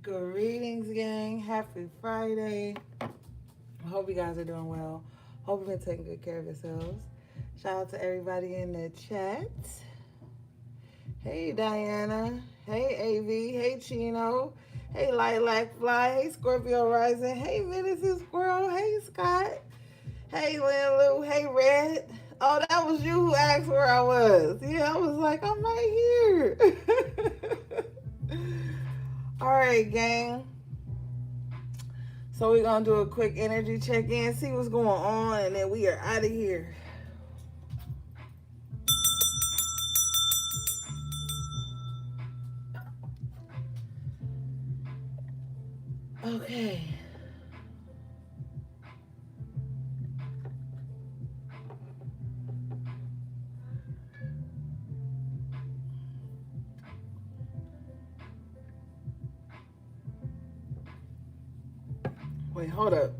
Greetings, gang. Happy Friday. I hope you guys are doing well. Hope you've been taking good care of yourselves. Shout out to everybody in the chat. Hey, Diana. Hey, AV. Hey, Chino. Hey, Lilac Fly. Hey, Scorpio Rising. Hey, Venus Squirrel. Hey, Scott. Hey, Lynn Lou. Hey, Red. Oh, that was you who asked where I was. Yeah, I was like, I'm right here. All right, gang. So we're going to do a quick energy check-in, see what's going on, and then we are out of here. Okay. Wait, hold up.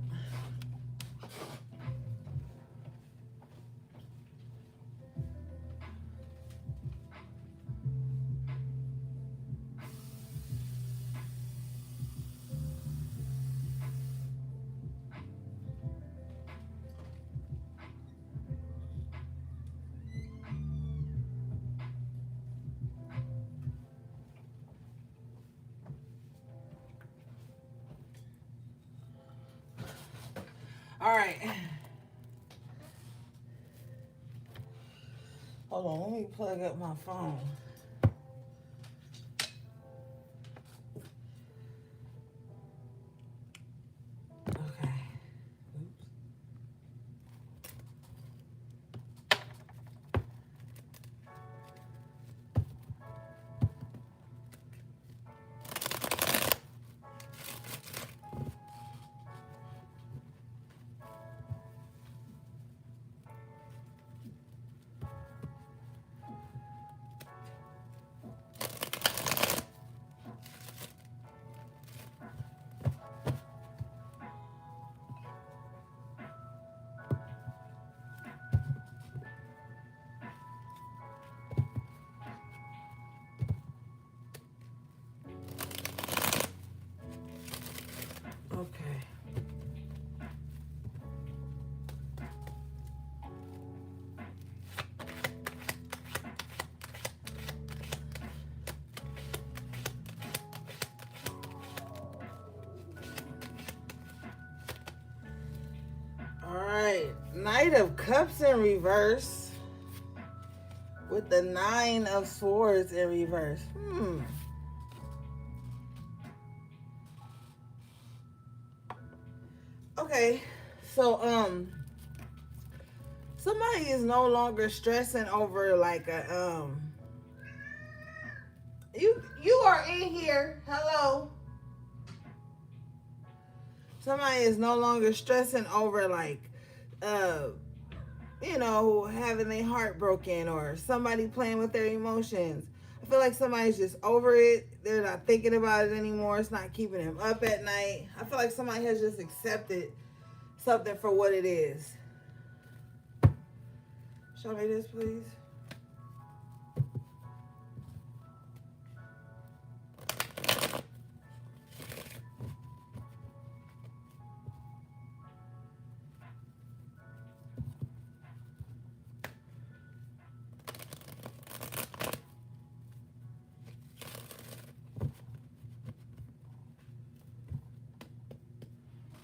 All right. Hold on, let me plug up my phone. Okay. Oops. Okay. All right. Knight of Cups in reverse with the Nine of Swords in reverse. Okay. So, somebody is no longer stressing over like a you are in here. Hello. Somebody is no longer stressing over like, having their heart broken or somebody playing with their emotions. I feel like somebody's just over it. They're not thinking about it anymore. It's not keeping them up at night. I feel like somebody has just accepted something for what it is. Show me this, please.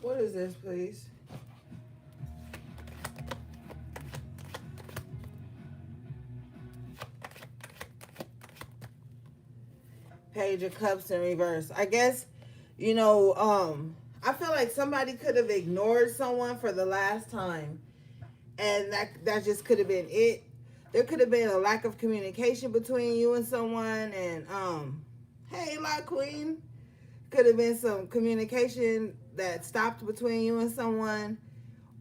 What is this, please? Page of Cups in reverse. I guess, I feel like somebody could have ignored someone for the last time. And that just could have been it. There could have been a lack of communication between you and someone. And, hey, La Queen. Could have been some communication that stopped between you and someone.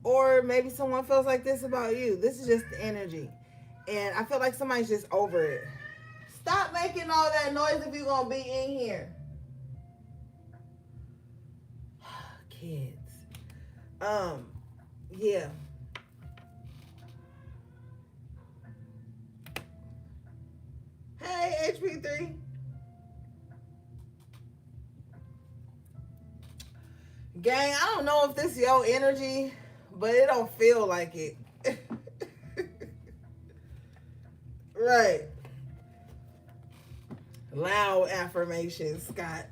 Or maybe someone feels like this about you. This is just the energy. And I feel like somebody's just over it. Stop making all that noise if you're going to be in here. Kids. Yeah. Hey, HP3. Gang, I don't know if this is your energy, but it don't feel like it. Right. Loud affirmation, Scott.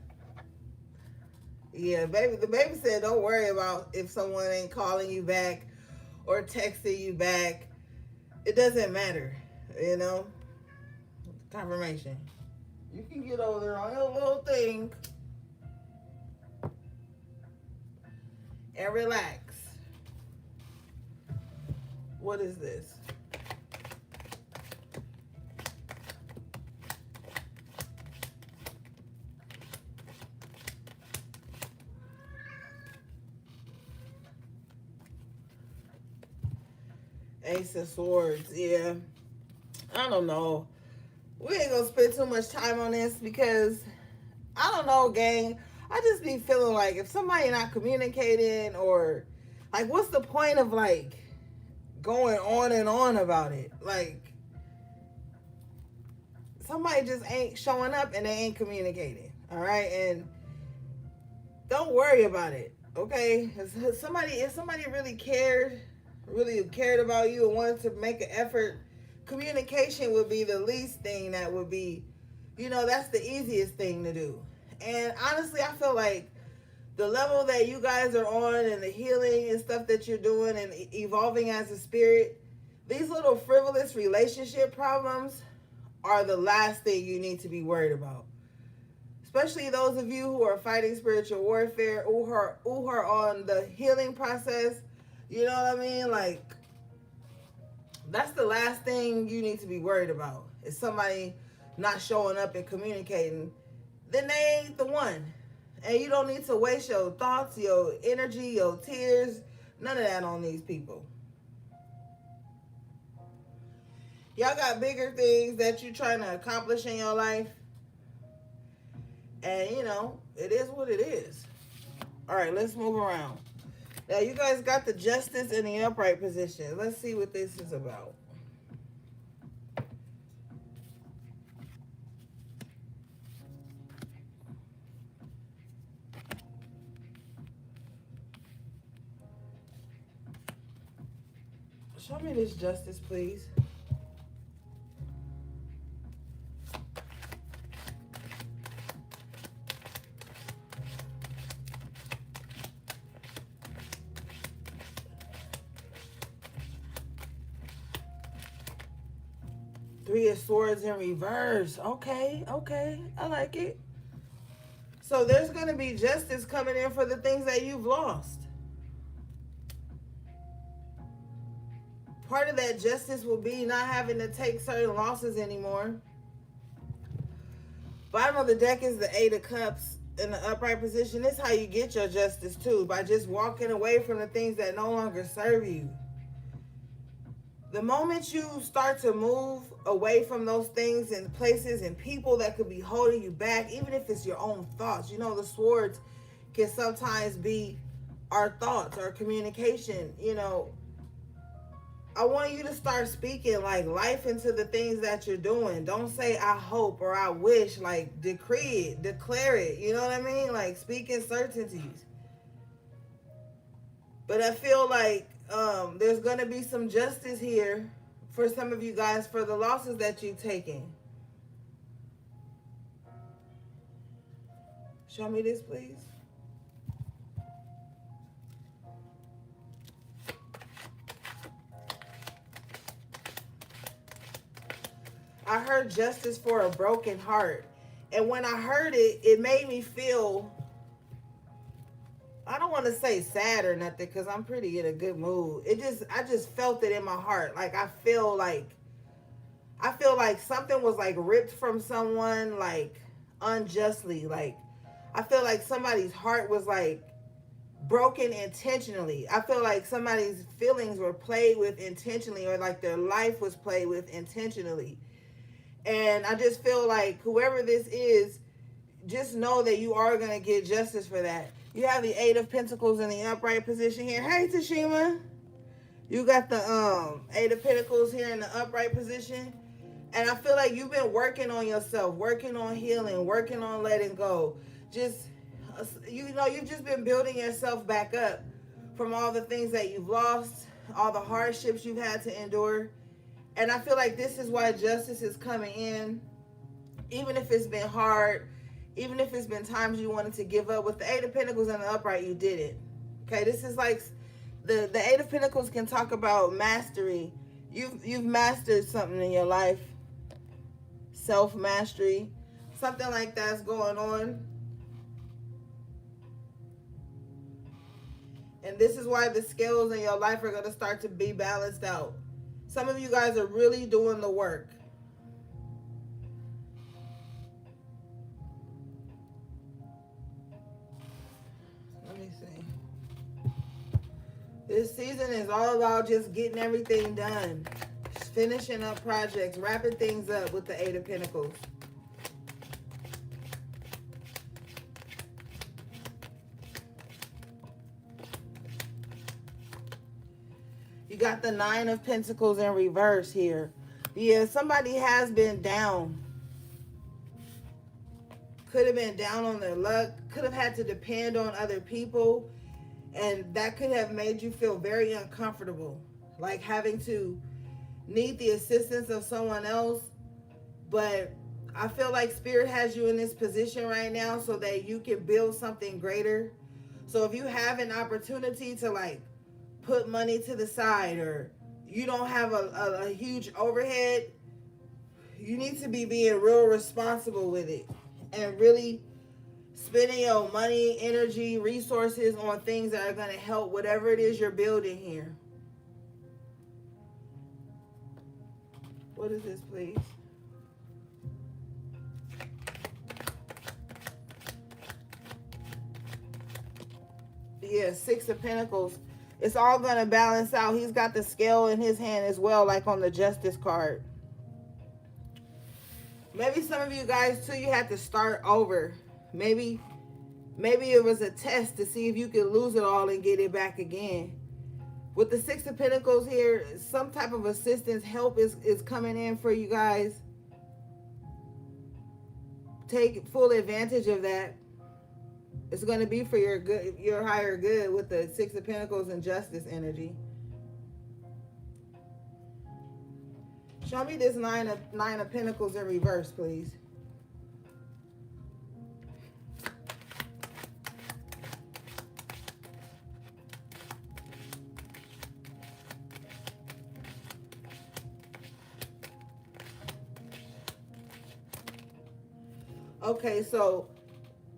Yeah, baby. The baby said, don't worry about if someone ain't calling you back or texting you back. It doesn't matter, Confirmation. You can get over there on your little thing and relax. What is this? Ace of Swords, yeah. I don't know. We ain't gonna spend too much time on this because I don't know, gang. I just be feeling like if somebody not communicating or like what's the point of like going on and on about it? Like somebody just ain't showing up and they ain't communicating. All right, and don't worry about it. Okay, if somebody really cared about you and wanted to make an effort, communication would be the least thing that would be, that's the easiest thing to do. And honestly, I feel like the level that you guys are on and the healing and stuff that you're doing and evolving as a spirit, these little frivolous relationship problems are the last thing you need to be worried about. Especially those of you who are fighting spiritual warfare, who are on the healing process. You know what I mean? Like, that's the last thing you need to be worried about. Is somebody not showing up and communicating. Then they ain't the one. And you don't need to waste your thoughts, your energy, your tears, none of that on these people. Y'all got bigger things that you're trying to accomplish in your life. And, it is what it is. All right, let's move around. Now, you guys got the Justice in the upright position. Let's see what this is about. Show me this Justice, please. Three of Swords in reverse. Okay. I like it. So there's going to be justice coming in for the things that you've lost. Part of that justice will be not having to take certain losses anymore. Bottom of the deck is the Eight of Cups. in the upright position, this is how you get your justice too, by just walking away from the things that no longer serve you. The moment you start to move away from those things and places and people that could be holding you back, even if it's your own thoughts, you know, the swords can sometimes be our thoughts, our communication. You know, I want you to start speaking like life into the things that you're doing. Don't say I hope or I wish, like decree it, declare it. You know what I mean? Like speaking certainties. But I feel like there's going to be some justice here for some of you guys for the losses that you've taken. Show me this, please. I heard justice for a broken heart. And when I heard it, it made me feel, I don't want to say sad or nothing because I'm pretty in a good mood. I just felt it in my heart. Like I feel like something was like ripped from someone like unjustly. Like I feel like somebody's heart was like broken intentionally. I feel like somebody's feelings were played with intentionally, or like their life was played with intentionally. And I just feel like whoever this is, just know that you are going to get justice for that. You have the Eight of Pentacles in the upright position here. Hey, Tashima. You got the Eight of Pentacles here in the upright position. And I feel like you've been working on yourself, working on healing, working on letting go. Just, you know, you've just been building yourself back up from all the things that you've lost, all the hardships you've had to endure. And I feel like this is why justice is coming in, even if it's been hard, even if it's been times you wanted to give up. With the Eight of Pentacles in the upright, you did it. Okay, this is like the Eight of Pentacles can talk about mastery. You've mastered something in your life, self-mastery, something like that's going on. And this is why the scales in your life are going to start to be balanced out. Some of you guys are really doing the work. Let me see. This season is all about just getting everything done. Just finishing up projects, wrapping things up with the Eight of Pentacles. You got the Nine of Pentacles in reverse here. Yeah, somebody has been down. Could have been down on their luck. Could have had to depend on other people. And that could have made you feel very uncomfortable. Like having to need the assistance of someone else. But I feel like Spirit has you in this position right now so that you can build something greater. So if you have an opportunity to like put money to the side, or you don't have a huge overhead, you need to be being real responsible with it and really spending your money, energy, resources on things that are going to help whatever it is you're building here. What is this, please? Yeah, Six of Pentacles. It's all going to balance out. He's got the scale in his hand as well, like on the Justice card. Maybe some of you guys, too, you had to start over. Maybe it was a test to see if you could lose it all and get it back again. With the Six of Pentacles here, some type of assistance, help is coming in for you guys. Take full advantage of that. It's going to be for your good, your higher good, with the Six of Pentacles and Justice energy. Show me this Nine of Pentacles in reverse, please. Okay, so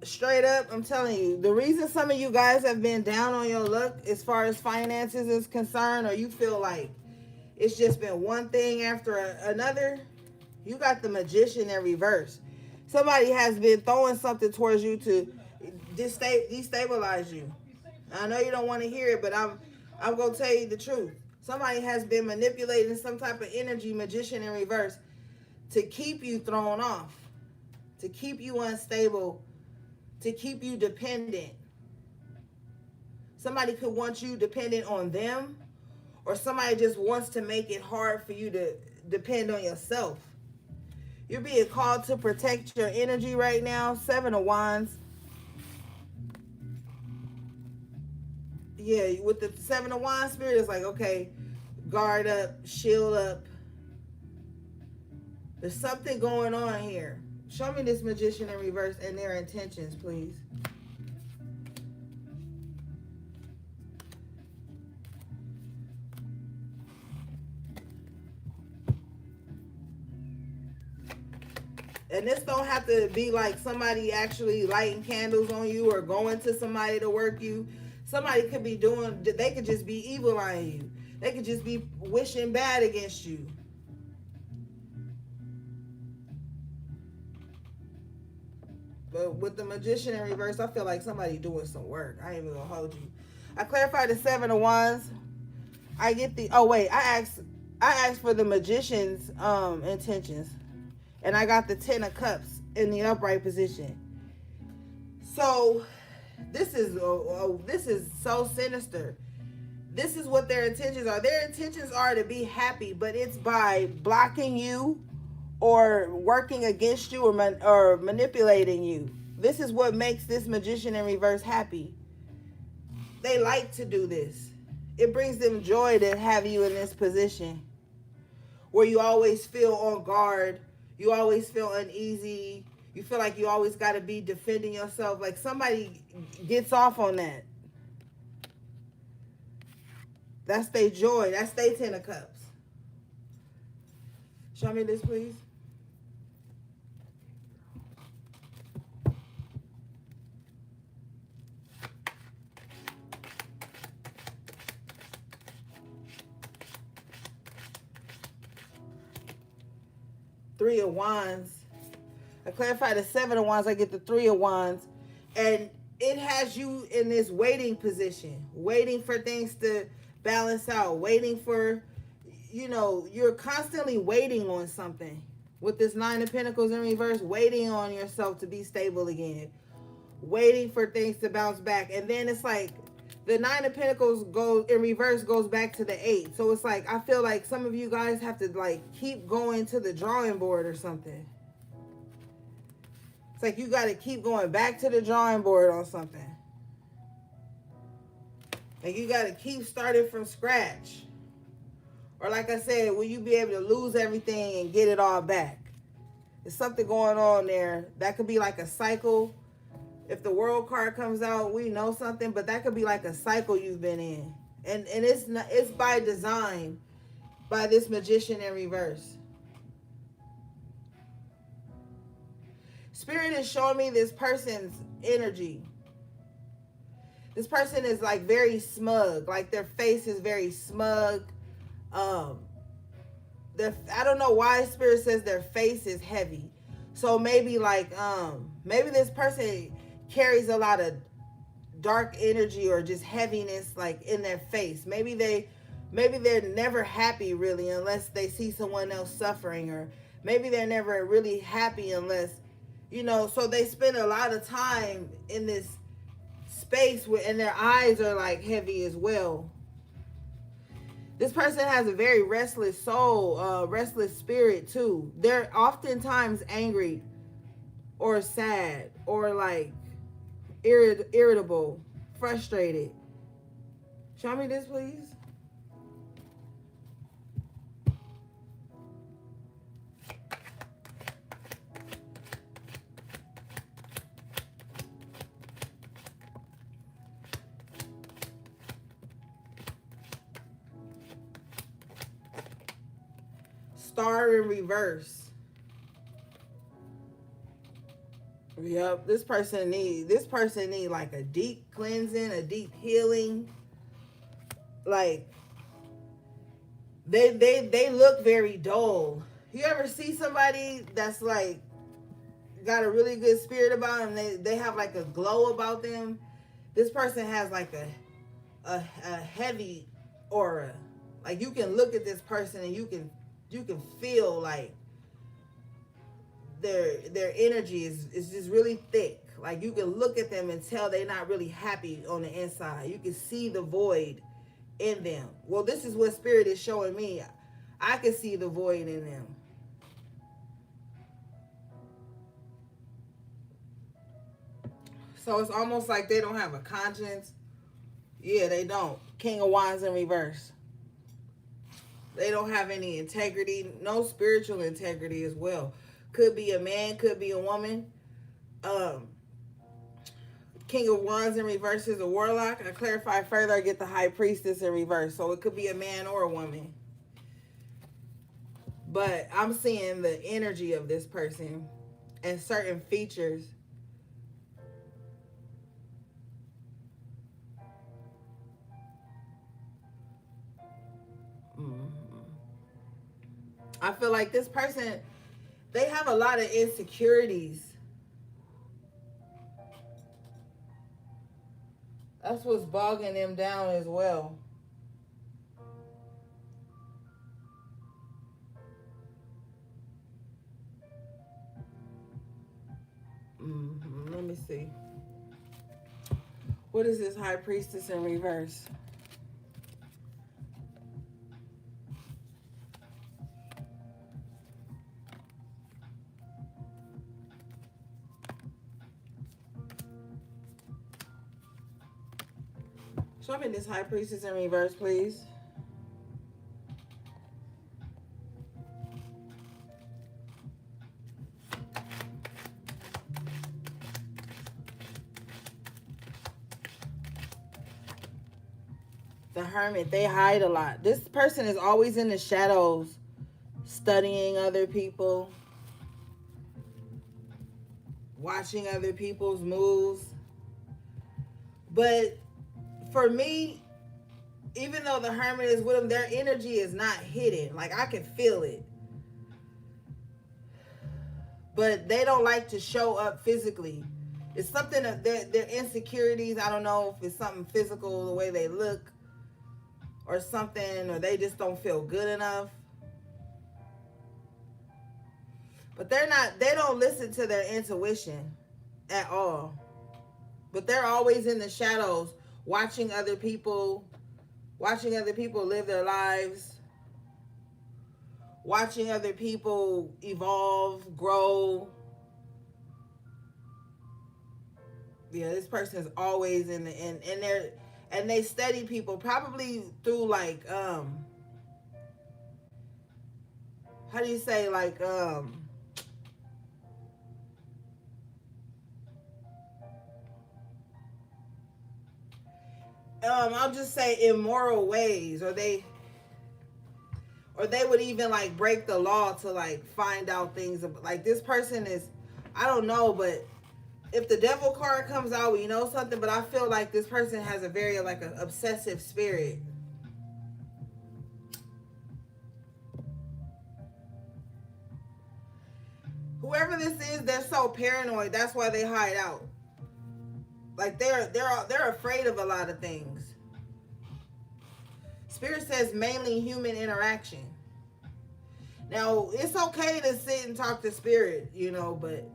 straight up, I'm telling you, the reason some of you guys have been down on your luck as far as finances is concerned, or you feel like it's just been one thing after another, you got the Magician in reverse. Somebody has been throwing something towards you to destabilize you. I know you don't want to hear it, but I'm gonna tell you the truth. Somebody has been manipulating some type of energy, magician in reverse, to keep you thrown off, to keep you unstable, to keep you dependent. Somebody could want you dependent on them, or somebody just wants to make it hard for you to depend on yourself. You're being called to protect your energy right now. 7 of Wands. Yeah, with the 7 of Wands spirit, it's like, okay, guard up, shield up. There's something going on here. Show me this magician in reverse and their intentions, please. And this don't have to be like somebody actually lighting candles on you or going to somebody to work you. Somebody could be doing, they could just be evil on you. They could just be wishing bad against you. But with the magician in reverse, I feel like somebody doing some work. I ain't even gonna hold you. I clarified the 7 of Wands. I get the, oh wait, I asked for the magician's intentions. And I got the 10 of Cups in the upright position. So this is so sinister. This is what their intentions are. Their intentions are to be happy, but it's by blocking you or working against you or manipulating you. This is what makes this magician in reverse happy. They like to do this. It brings them joy to have you in this position where you always feel on guard. You always feel uneasy. You feel like you always got to be defending yourself. Like somebody gets off on that. That's their joy. That's their 10 of Cups. Show me this, please. Three of Wands. I clarify the 7 of Wands. I get the 3 of Wands. And it has you in this waiting position. Waiting for things to balance out. Waiting for, you're constantly waiting on something. With this 9 of Pentacles in reverse, waiting on yourself to be stable again. Waiting for things to bounce back. And then it's like, the 9 of Pentacles goes in reverse, goes back to the 8. So it's like, I feel like some of you guys have to like keep going to the drawing board or something. It's like you got to keep going back to the drawing board on something. Like you got to keep starting from scratch. Or like I said, will you be able to lose everything and get it all back? There's something going on there. That could be like a cycle. If the world card comes out, we know something, but that could be like a cycle you've been in. And it's by design by this magician in reverse. Spirit is showing me this person's energy. This person is like very smug. Like their face is very smug. I don't know why Spirit says their face is heavy. So maybe like, maybe this person carries a lot of dark energy or just heaviness like in their face. Maybe they're never happy really unless they see someone else suffering, or maybe they're never really happy unless, so they spend a lot of time in this space and their eyes are like heavy as well. This person has a very restless soul, restless spirit too. They're oftentimes angry or sad or like irritable, frustrated. Show me this, please. Star in reverse. Yep, this person need like a deep cleansing, a deep healing. Like they look very dull. You ever see somebody that's like got a really good spirit about them. They have like a glow about them. This person has like a heavy aura. Like you can look at this person and you can feel like their energy is just really thick. Like you can look at them and tell they're not really happy on the inside. You can see the void in them. Well, this is what spirit is showing me. I can see the void in them. So it's almost like they don't have a conscience. Yeah, they don't. King of Wands in reverse. They don't have any integrity, no spiritual integrity as well. Could be a man, could be a woman. King of Wands in reverse is a warlock. I clarify further, I get the High Priestess in reverse. So it could be a man or a woman. But I'm seeing the energy of this person and certain features. I feel like this person, they have a lot of insecurities. That's what's bogging them down as well. Let me see. What is this High Priestess in reverse? Show me this High Priestess in reverse, please. The Hermit, they hide a lot. This person is always in the shadows, studying other people, watching other people's moves. But for me, even though the Hermit is with them, their energy is not hidden. Like I can feel it. But they don't like to show up physically. It's something that their insecurities. I don't know if it's something physical, the way they look, or something, or they just don't feel good enough. But they don't listen to their intuition at all. But they're always in the shadows, watching other people live their lives, watching other people evolve, grow. Yeah, this person is always in the and they study people probably through like how do you say, like I'll just say immoral ways, or they would even like break the law to like find out things. Like this person is, I don't know, but if the devil card comes out, we know something. But I feel like this person has a very like an obsessive spirit. Whoever this is, they're so paranoid. That's why they hide out. Like they're afraid of a lot of things. Spirit says mainly human interaction. Now, it's okay to sit and talk to spirit, you know, but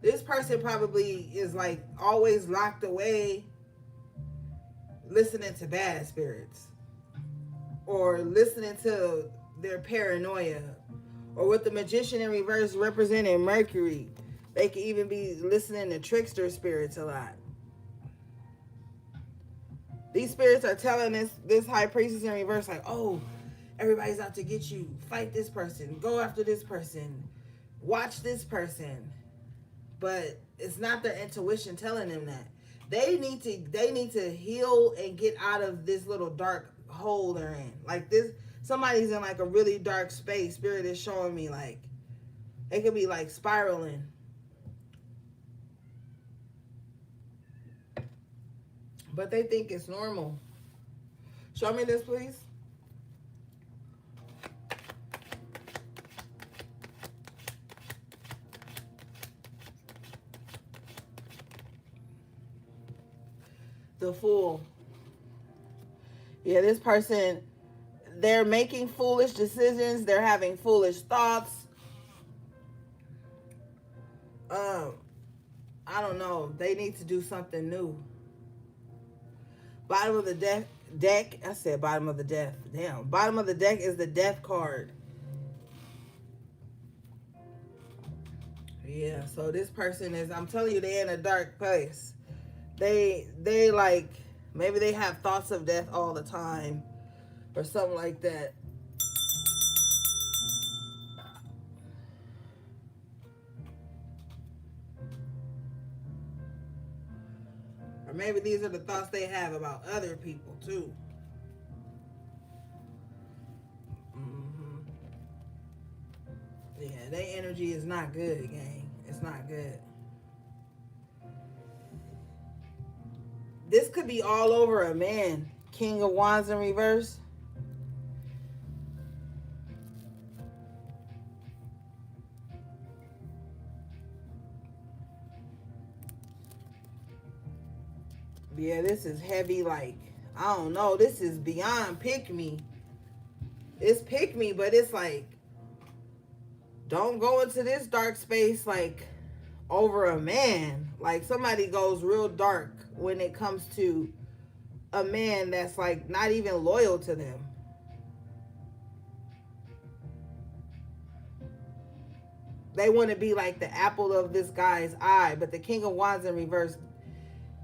this person probably is like always locked away listening to bad spirits, or listening to their paranoia, or with the Magician in reverse representing Mercury, they could even be listening to trickster spirits a lot. These spirits are telling this High Priestess in reverse, like, oh, everybody's out to get you. Fight this person. Go after this person. Watch this person. But it's not their intuition telling them that. They need to heal and get out of this little dark hole they're in. Like this, somebody's in like a really dark space. Spirit is showing me like it could be like spiraling. But they think it's normal. Show me this, please. The Fool. Yeah, this person, they're making foolish decisions. They're having foolish thoughts. I don't know. They need to do something new. Bottom of the deck. I said bottom of the deck. Damn. Bottom of the deck is the Death card. Yeah, so this person is, I'm telling you, they're in a dark place. They like, maybe they have thoughts of death all the time or something like that. Or maybe these are the thoughts they have about other people too. Yeah, their energy is not good, gang. It's not good. This could be all over a man. King of Wands in reverse. Yeah, this is heavy. Like, I don't know. This is beyond pick me. It's pick me, but it's like, don't go into this dark space like over a man. Like, somebody goes real dark when it comes to a man that's like not even loyal to them. They want to be like the apple of this guy's eye, but the King of Wands in reverse,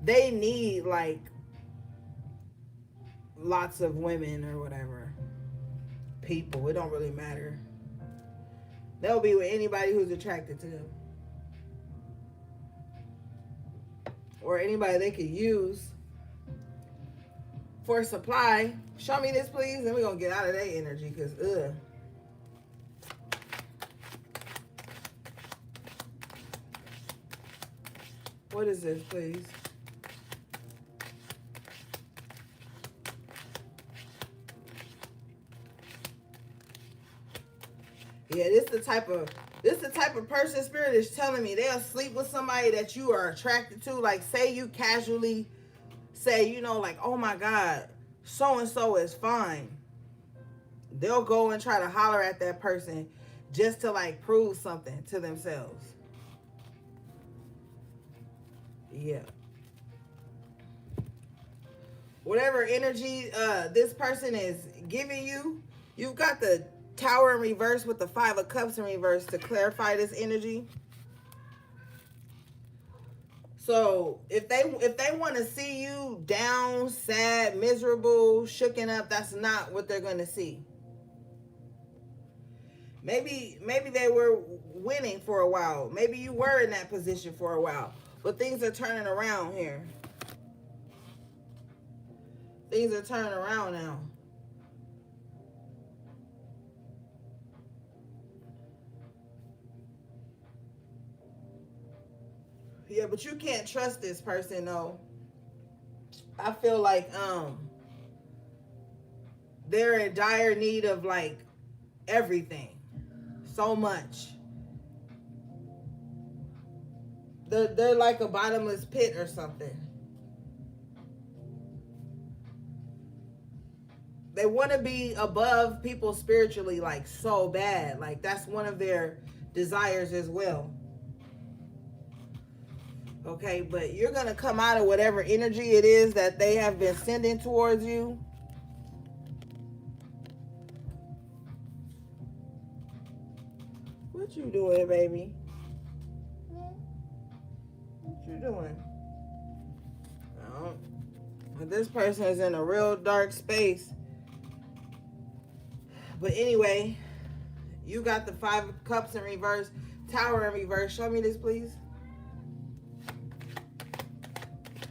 they need like lots of women or whatever. People, it don't really matter. They'll be with anybody who's attracted to them. Or anybody they could use for supply. Show me this, please, and we're going to get out of that energy because, ugh. What is this, please? Yeah, this the type of person Spirit is telling me. They'll sleep with somebody that you are attracted to. Like, say you casually say, you know, like, oh my God, so-and-so is fine. They'll go and try to holler at that person just to like prove something to themselves. Yeah. Whatever energy this person is giving you, you've got the Tower in reverse with the Five of Cups in reverse to clarify this energy. So if they want to see you down, sad, miserable, shooken up, that's not what they're going to see. Maybe they were winning for a while. Maybe you were in that position for a while. But things are turning around here. Things are turning around now. Yeah, but you can't trust this person though. I feel like they're in dire need of like everything. So much. They're like a bottomless pit or something. They want to be above people spiritually like so bad. Like that's one of their desires as well. Okay, but you're going to come out of whatever energy it is that they have been sending towards you. What you doing, baby? What you doing? This person is in a real dark space. But anyway, you got the Five of Cups in reverse, Tower in reverse. Show me this, please.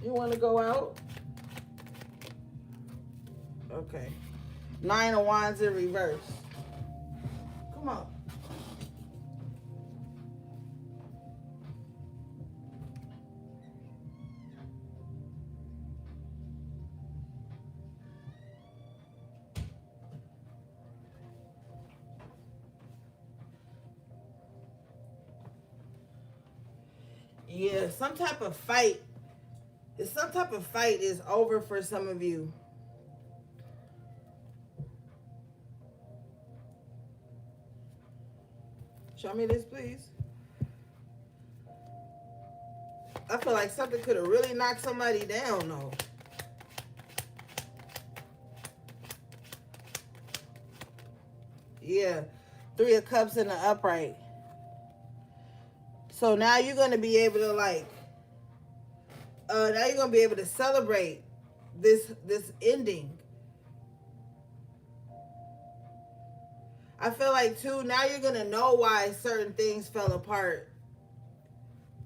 You want to go out? Okay. Nine of Wands in reverse. Come on. Yeah, some type of fight It's some type of fight is over for some of you. Show me this, please. I feel like something could have really knocked somebody down, though. Yeah. 3 of Cups in the upright. So now you're going to be able to, like, now you're going to be able to celebrate this ending. I feel like, too, now you're going to know why certain things fell apart.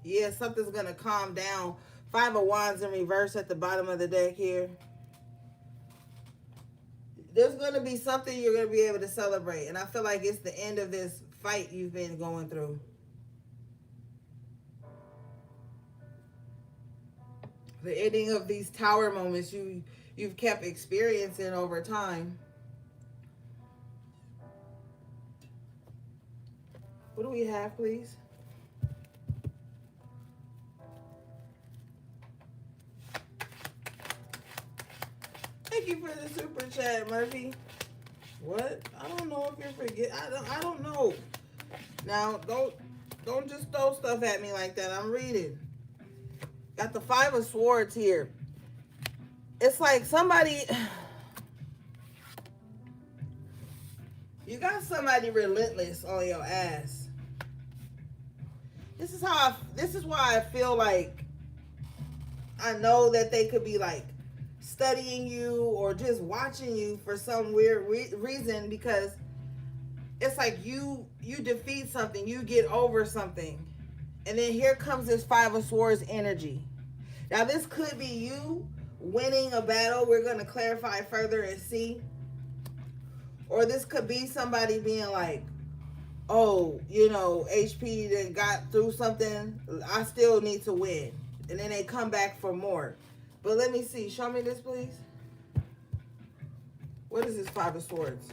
Yeah, something's going to calm down. 5 of Wands in reverse at the bottom of the deck here. There's going to be something you're going to be able to celebrate. And I feel like it's the end of this fight you've been going through. The ending of these tower moments you've kept experiencing over time. What do we have, please? Thank you for the super chat, Murphy. What? I don't know if you're forget. I don't know. Now don't just throw stuff at me like that. I'm reading. Got the 5 of Swords here. It's like somebody. You got somebody relentless on your ass. This is why I feel like I know that they could be like studying you or just watching you for some weird reason, because it's like you defeat something, you get over something, and then here comes this 5 of Swords energy. Now this could be you winning a battle. We're going to clarify further and see. Or this could be somebody being like, oh, HP that got through something, I still need to win. And then they come back for more. But let me see. Show me this, please. What is this 5 of Swords?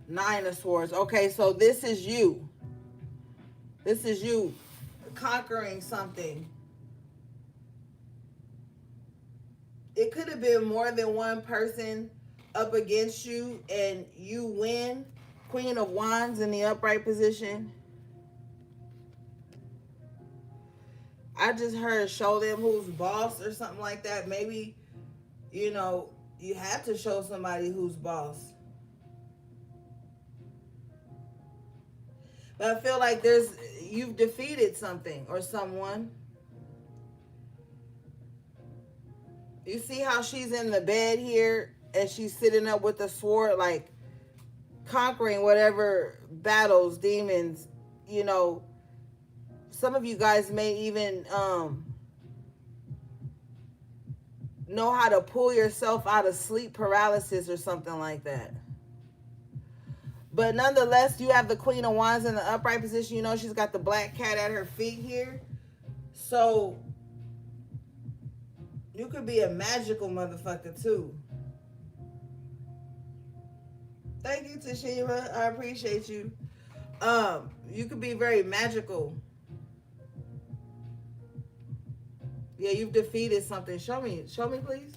Nine of Swords. Okay, so this is you. This is you conquering something. It could have been more than one person up against you and you win. Queen of Wands in the upright position. I just heard show them who's boss or something like that. Maybe, you have to show somebody who's boss. But I feel like you've defeated something or someone. You see how she's in the bed here and she's sitting up with the sword, like conquering whatever battles, demons, Some of you guys may even know how to pull yourself out of sleep paralysis or something like that. But nonetheless, you have the Queen of Wands in the upright position. She's got the black cat at her feet here. So you could be a magical motherfucker too. Thank you, Tashima. I appreciate you. You could be very magical. Yeah, you've defeated something. Show me, please.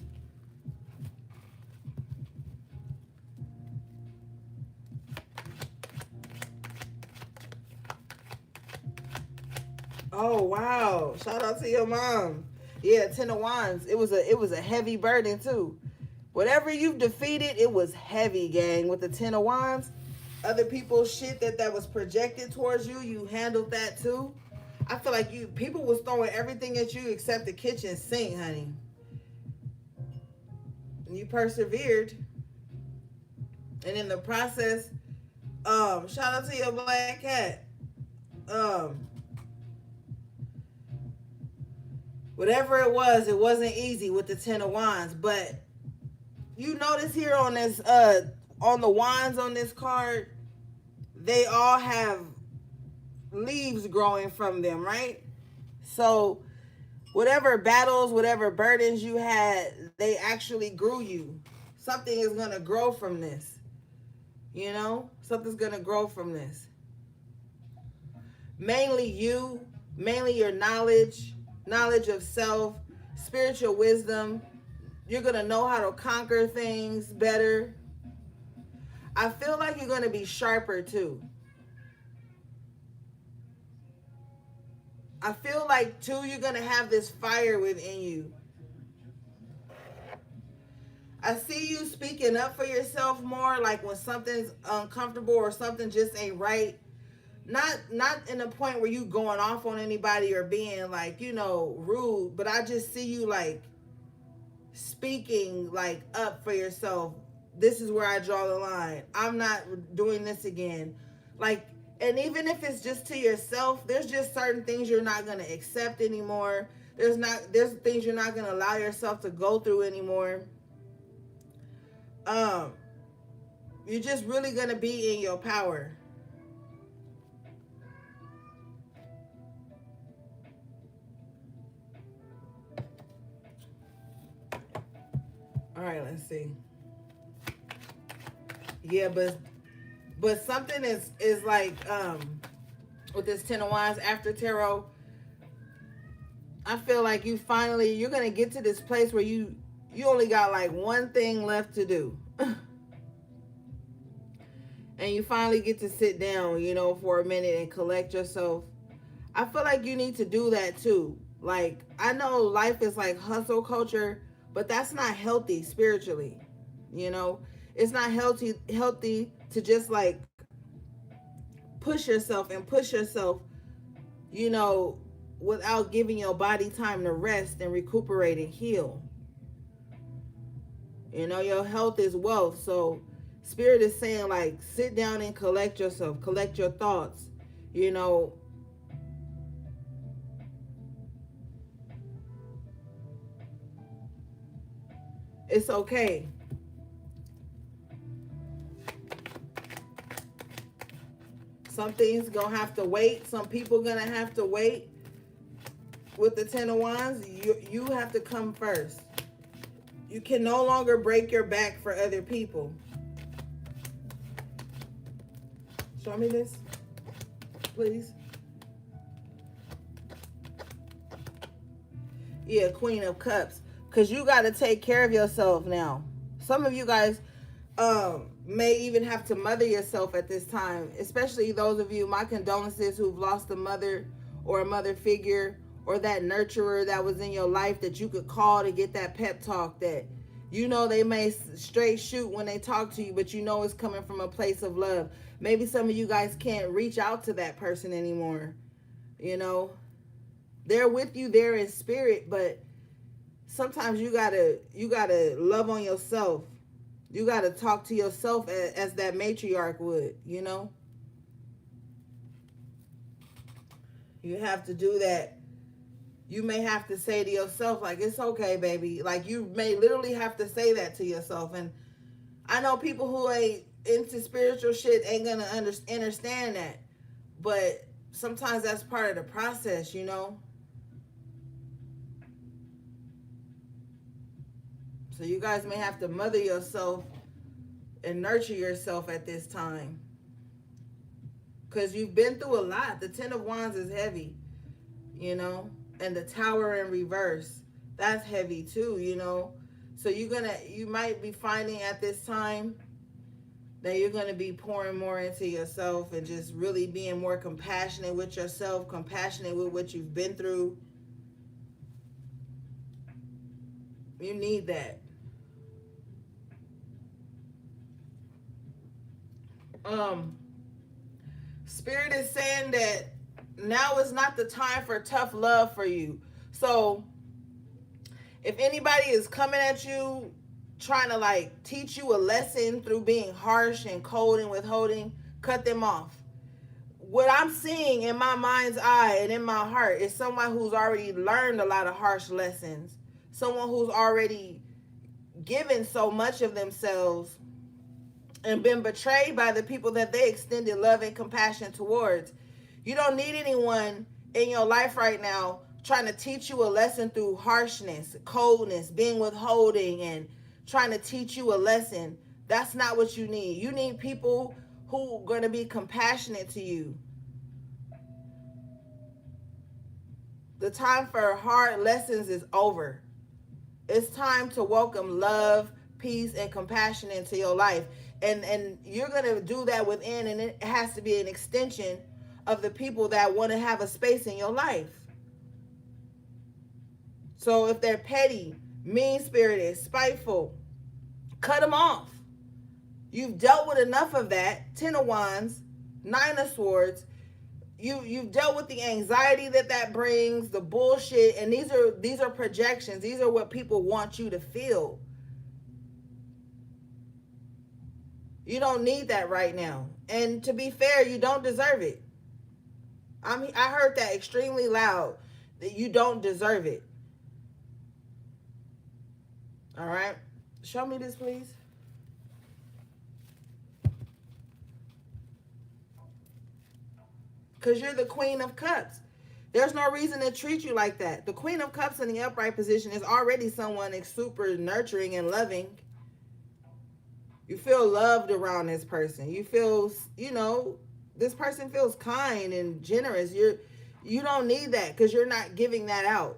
Oh wow! Shout out to your mom. Yeah, 10 of Wands. It was a heavy burden too. Whatever you've defeated, it was heavy, gang. With the 10 of Wands, other people's shit that was projected towards you, you handled that too. I feel like people was throwing everything at you except the kitchen sink, honey. And you persevered. And in the process, shout out to your black cat. Whatever it wasn't easy with the 10 of Wands. But you notice here on this, on the wands on this card, they all have leaves growing from them, right? So whatever battles, whatever burdens you had, they actually grew you. Something is going to grow from this. You know, something's going to grow from this. Mainly you, mainly your knowledge of self, spiritual wisdom. You're going to know how to conquer things better. I feel like you're going to be sharper too. I feel like too you're going to have this fire within you. I see you speaking up for yourself more, like when something's uncomfortable or something just ain't right. Not in a point where you going off on anybody or being like, you know, rude, but I just see you like speaking like up for yourself. This is where I draw the line. I'm not doing this again. Like, and even if it's just to yourself, there's just certain things you're not going to accept anymore. There's things you're not going to allow yourself to go through anymore. Um you're just really going to be in your power. All right, let's see. Yeah, but something is like with this 10 of wands after tarot, I feel like you're going to get to this place where you only got like one thing left to do. And you finally get to sit down, you know, for a minute and collect yourself. I feel like you need to do that too. Like, I know life is like hustle culture, but that's not healthy spiritually. You know, it's not healthy to just like push yourself, you know, without giving your body time to rest and recuperate and heal. You know, your health is wealth. So spirit is saying like sit down and collect yourself, collect your thoughts, you know. It's okay. Some things gonna have to wait. Some people gonna have to wait. With the 10 of wands, you have to come first. You can no longer break your back for other people. Show me this, please. Yeah, Queen of Cups. Because you got to take care of yourself now. Some of you guys may even have to mother yourself at this time. Especially those of you, my condolences, who've lost a mother or a mother figure or that nurturer that was in your life that you could call to get that pep talk that, you know, they may straight shoot when they talk to you, but you know it's coming from a place of love. Maybe some of you guys can't reach out to that person anymore. You know, they're with you there in spirit, but sometimes you gotta love on yourself. You gotta talk to yourself as that matriarch would, you know. You have to do that. You may have to say to yourself, like, it's okay, baby. Like, you may literally have to say that to yourself. And I know people who ain't into spiritual shit ain't gonna understand that. But sometimes that's part of the process, you know. So you guys may have to mother yourself and nurture yourself at this time. Because you've been through a lot. The 10 of wands is heavy, you know. And the tower in reverse, that's heavy too, you know. So you might be finding at this time that you're going to be pouring more into yourself and just really being more compassionate with yourself, compassionate with what you've been through. You need that. Spirit is saying that now is not the time for tough love for you. So if anybody is coming at you trying to like teach you a lesson through being harsh and cold and withholding, cut them off. What I'm seeing in my mind's eye and in my heart is someone who's already learned a lot of harsh lessons. Someone who's already given so much of themselves and been betrayed by the people that they extended love and compassion towards. You don't need anyone in your life right now trying to teach you a lesson through harshness, coldness, being withholding, and trying to teach you a lesson. That's not what you need. You need people who are going to be compassionate to you. The time for hard lessons is over. It's time to welcome love, peace, and compassion into your life. And you're going to do that within, and it has to be an extension of the people that want to have a space in your life. So if they're petty, mean-spirited, spiteful, cut them off. You've dealt with enough of that. 10 of Wands, 9 of Swords. You've dealt with the anxiety that brings, the bullshit, and these are projections. These are what people want you to feel. You don't need that right now. And to be fair, you don't deserve it. I heard that extremely loud, that you don't deserve it. All right? Show me this, please. Because you're the Queen of Cups. There's no reason to treat you like that. The Queen of Cups in the upright position is already someone super nurturing and loving. You feel loved around this person. You feel, this person feels kind and generous. You don't need that because you're not giving that out.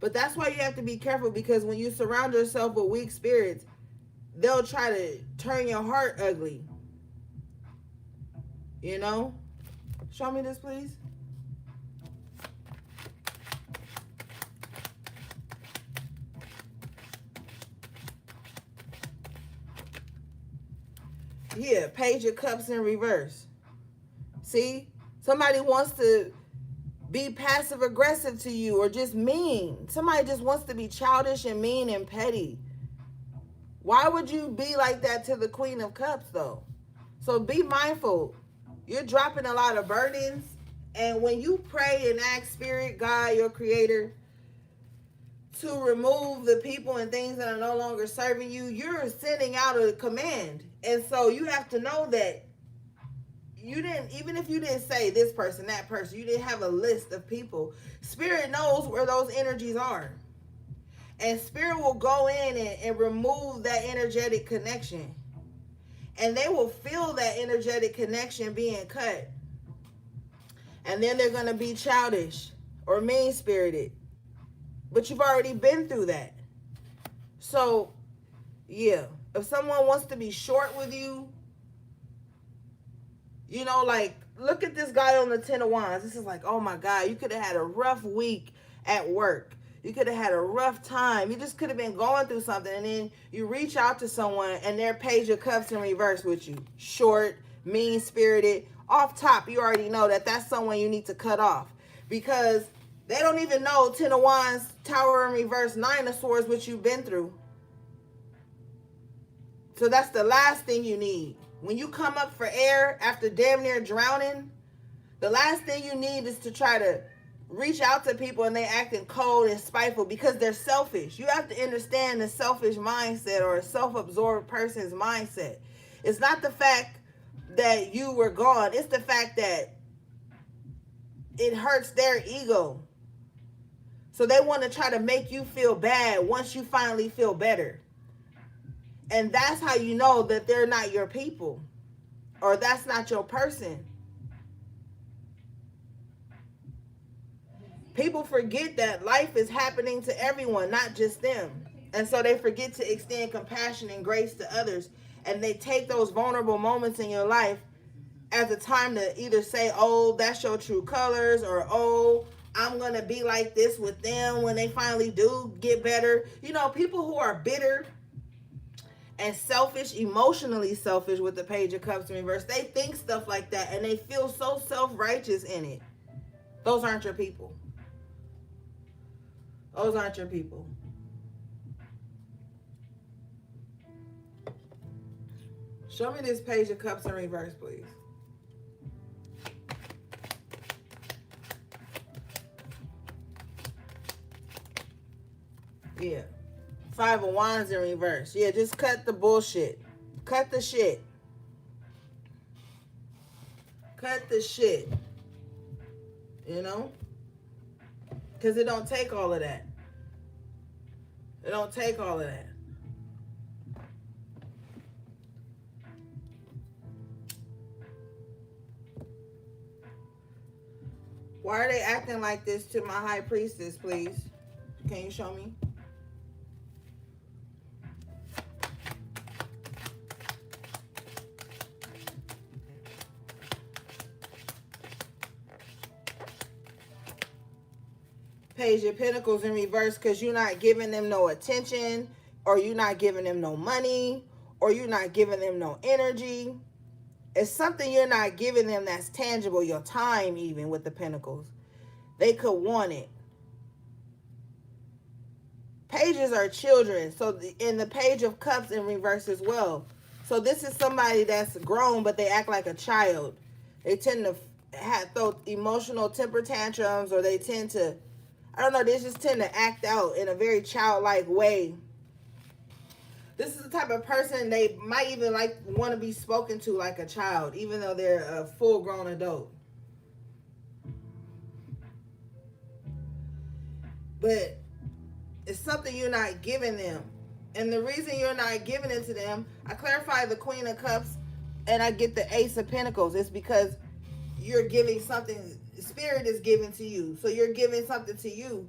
But that's why you have to be careful, because when you surround yourself with weak spirits, they'll try to turn your heart ugly. Show me this, please. Yeah, Page of Cups in reverse. See? Somebody wants to be passive aggressive to you or just mean. Somebody just wants to be childish and mean and petty. Why would you be like that to the Queen of Cups, though? So be mindful. You're dropping a lot of burdens. And when you pray and ask Spirit, God, your creator, to remove the people and things that are no longer serving you, you're sending out a command. And so you have to know that you didn't, even if you didn't say this person, that person, you didn't have a list of people. Spirit knows where those energies are. And Spirit will go in and remove that energetic connection. And they will feel that energetic connection being cut. And then they're going to be childish or mean-spirited. But you've already been through that. So, yeah. If someone wants to be short with you, look at this guy on the 10 of Wands. This is like, oh my God, you could have had a rough week at work. You could have had a rough time. You just could have been going through something. And then you reach out to someone and they're Page of Cups in reverse with you. Short, mean-spirited. Off top, you already know that that's someone you need to cut off. Because they don't even know 10 of Wands, Tower in reverse, 9 of Swords, which you've been through. So that's the last thing you need. When you come up for air after damn near drowning, the last thing you need is to try to reach out to people and they acting cold and spiteful because they're selfish. You have to understand the selfish mindset or a self-absorbed person's mindset. It's not the fact that you were gone. It's the fact that it hurts their ego. So they want to try to make you feel bad once you finally feel better. And that's how you know that they're not your people or that's not your person. People forget that life is happening to everyone, not just them. And so they forget to extend compassion and grace to others. And they take those vulnerable moments in your life as a time to either say, oh, that's your true colors, or, oh, I'm going to be like this with them when they finally do get better. People who are bitter and selfish, emotionally selfish with the Page of Cups in reverse, they think stuff like that and they feel so self-righteous in it. Those aren't your people. Those aren't your people. Show me this Page of Cups in reverse, please. Yeah. 5 of Wands in reverse. Yeah, just cut the bullshit. Cut the shit. Cut the shit. Because it don't take all of that. It don't take all of that. Why are they acting like this to my high priestess, please? Can you show me? Page of Pentacles in reverse, because you're not giving them no attention, or you're not giving them no money, or you're not giving them no energy. It's something you're not giving them that's tangible, your time even with the Pentacles. They could want it. Pages are children, so in the Page of Cups in reverse as well. So this is somebody that's grown, but they act like a child. They tend to throw emotional temper tantrums, or they tend to, I don't know, they just tend to act out in a very childlike way. This is the type of person they might even want to be spoken to like a child, even though they're a full-grown adult. But it's something you're not giving them. And the reason you're not giving it to them, I clarify the Queen of Cups and I get the Ace of Pentacles. It's because you're giving something, Spirit is giving to you. So you're giving something to you.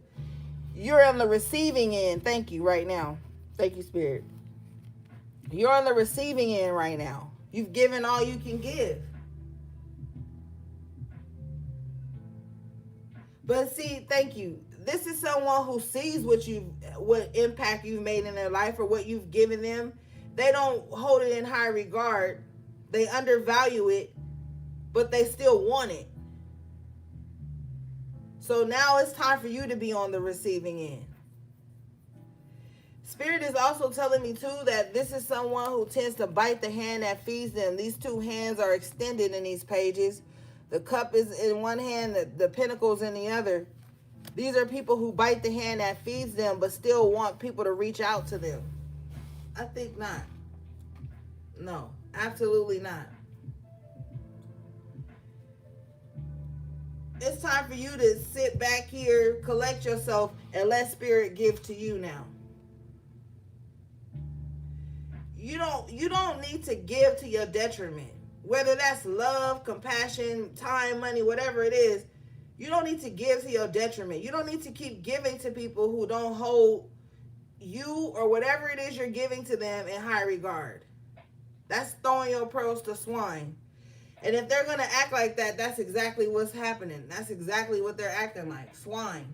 You're on the receiving end. Thank you right now. Thank you, Spirit. You're on the receiving end right now. You've given all you can give. But see, thank you. This is someone who sees what impact you've made in their life or what you've given them. They don't hold it in high regard. They undervalue it, but they still want it. So now it's time for you to be on the receiving end. Spirit is also telling me too that this is someone who tends to bite the hand that feeds them. These two hands are extended in these pages. The cup is in one hand, the pentacles in the other. These are people who bite the hand that feeds them, but still want people to reach out to them. I think not. No, absolutely not. It's time for you to sit back here, collect yourself, and let Spirit give to you now. You don't need to give to your detriment. Whether that's love, compassion, time, money, whatever it is, you don't need to give to your detriment. You don't need to keep giving to people who don't hold you or whatever it is you're giving to them in high regard. That's throwing your pearls to swine. And if they're going to act like that, that's exactly what's happening. That's exactly what they're acting like. Swine.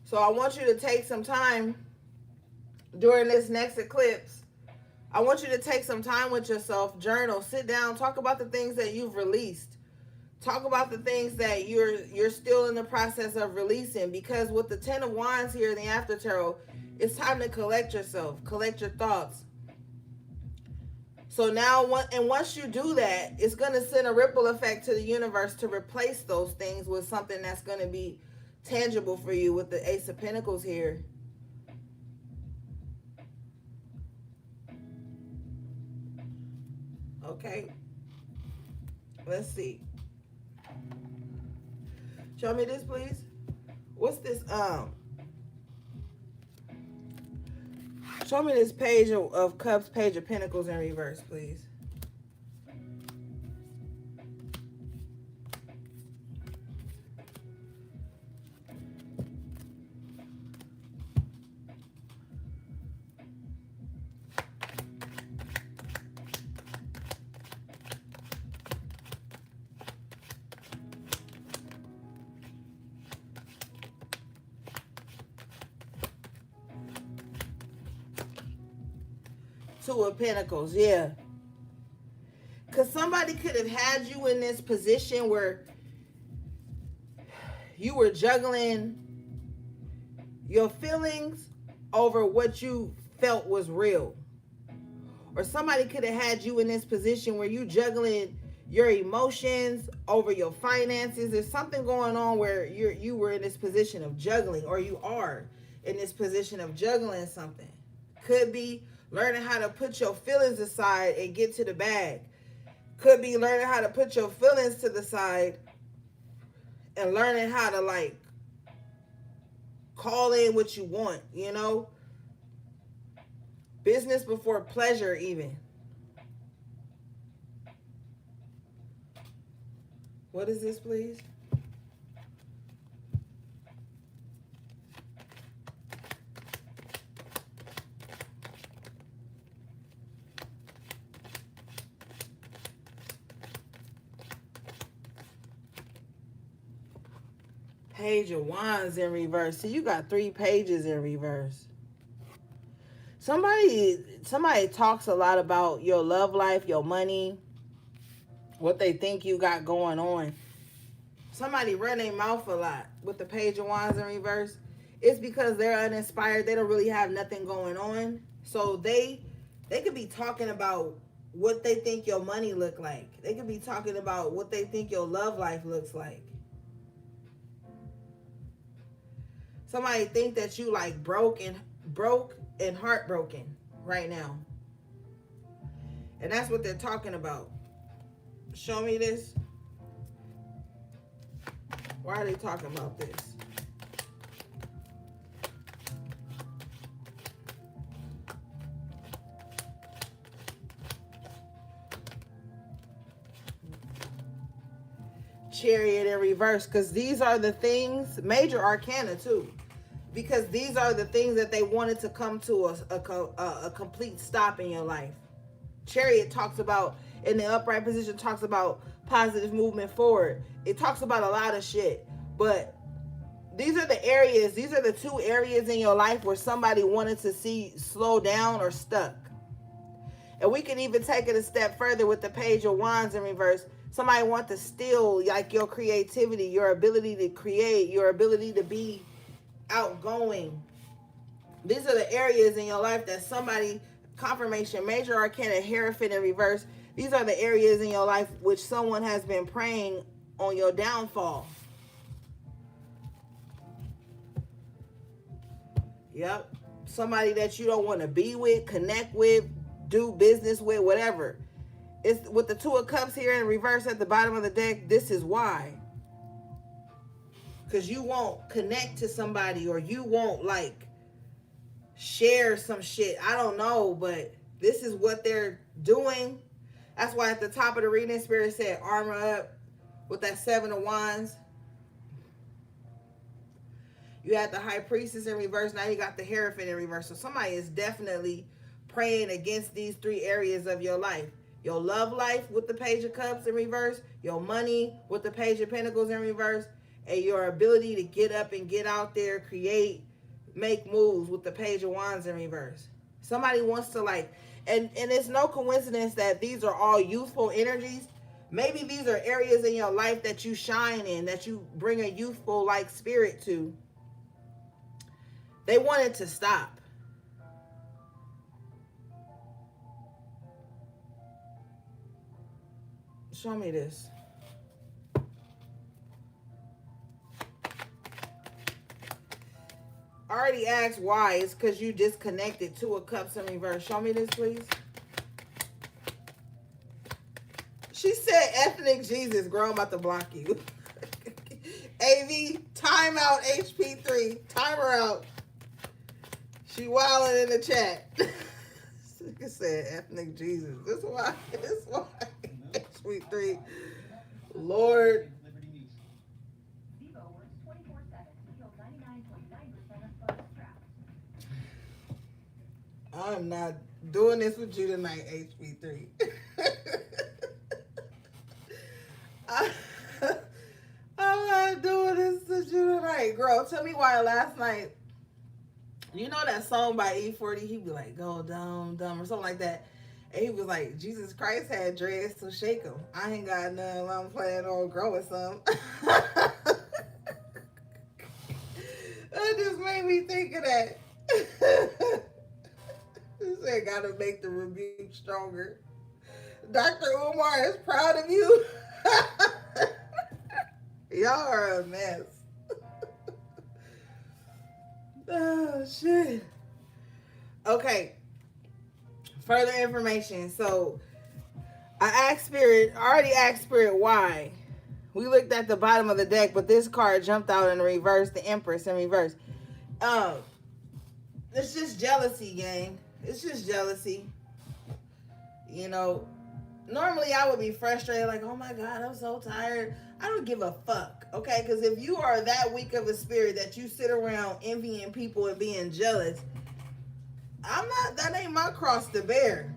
So I want you to take some time during this next eclipse. I want you to take some time with yourself, journal, sit down, talk about the things that you've released. Talk about the things that you're still in the process of releasing, because with the Ten of Wands here in the After Tarot, it's time to collect yourself, collect your thoughts. So now, once you do that, it's going to send a ripple effect to the universe to replace those things with something that's going to be tangible for you with the Ace of Pentacles here. Okay. Let's see. Show me this, please. What's this? Show me this Page of Cups, Page of Pentacles in reverse, please. Two of Pentacles, yeah. Because somebody could have had you in this position where you were juggling your feelings over what you felt was real. Or somebody could have had you in this position where you juggling your emotions over your finances. There's something going on where you were in this position of juggling, or you are in this position of juggling something. Could be learning how to put your feelings aside and get to the bag. Could be learning how to put your feelings to the side and learning how to like call in what you want, you know? Business before pleasure even. What is this, please? Page of Wands in reverse. See, you got 3 pages in reverse. Somebody talks a lot about your love life, your money, what they think you got going on. Somebody run their mouth a lot with the Page of Wands in reverse. It's because they're uninspired. They don't really have nothing going on. So they could be talking about what they think your money look like. They could be talking about what they think your love life looks like. Somebody think that you like broke and heartbroken right now. And that's what they're talking about. Show me this. Why are they talking about this? Chariot in reverse, because these are the things, major arcana too, because these are the things that they wanted to come to a complete stop in your life. Chariot talks about, in the upright position, talks about positive movement forward. It talks about a lot of shit, but these are the areas, these are the 2 areas in your life where somebody wanted to see slow down or stuck. And we can even take it a step further with the Page of Wands in reverse. Somebody wants to steal like your creativity, your ability to create, your ability to be outgoing. These are the areas in your life that somebody, confirmation, major arcana, Hierophant in reverse. These are the areas in your life which someone has been praying on your downfall. Yep. Somebody that you don't want to be with, connect with, do business with, whatever. It's with the 2 of Cups here in reverse at the bottom of the deck. This is why. Because you won't connect to somebody, or you won't like share some shit. I don't know, but this is what they're doing. That's why at the top of the reading, Spirit said armor up with that 7 of Wands. You had the High Priestess in reverse. Now you got the Hierophant in reverse. So somebody is definitely praying against these 3 areas of your life. Your love life with the Page of Cups in reverse. Your money with the Page of Pentacles in reverse. And your ability to get up and get out there, create, make moves with the Page of Wands in reverse. Somebody wants to like, and it's no coincidence that these are all youthful energies. Maybe these are areas in your life that you shine in, that you bring a youthful like spirit to. They wanted to stop. Show me this. I already asked why. It's because you disconnected. 2 of Cups in reverse. Show me this, please. She said, ethnic Jesus, girl, I'm about to block you. AV, time out, HP3. Time her out. She wilding in the chat. She said, ethnic Jesus. This why. HP3. Lord. I'm not doing this with you tonight, HB3. I'm not doing this with you tonight. Girl, tell me why last night, you know that song by E40? He'd be like, go dumb, dumb, or something like that. And he was like, Jesus Christ had dreads to shake him. I ain't got none. I'm planning on growing some. That just made me think of that. He said, gotta make the rebuke stronger. Dr. Umar is proud of you. Y'all are a mess. Oh, shit. Okay. Further information. So, I already asked Spirit why. We looked at the bottom of the deck, but this card jumped out in reverse, the Empress in reverse. It's just jealousy, gang. It's just jealousy. You know, normally I would be frustrated, like, oh my God, I'm so tired. I don't give a fuck, okay? Because if you are that weak of a spirit that you sit around envying people and being jealous, that ain't my cross to bear.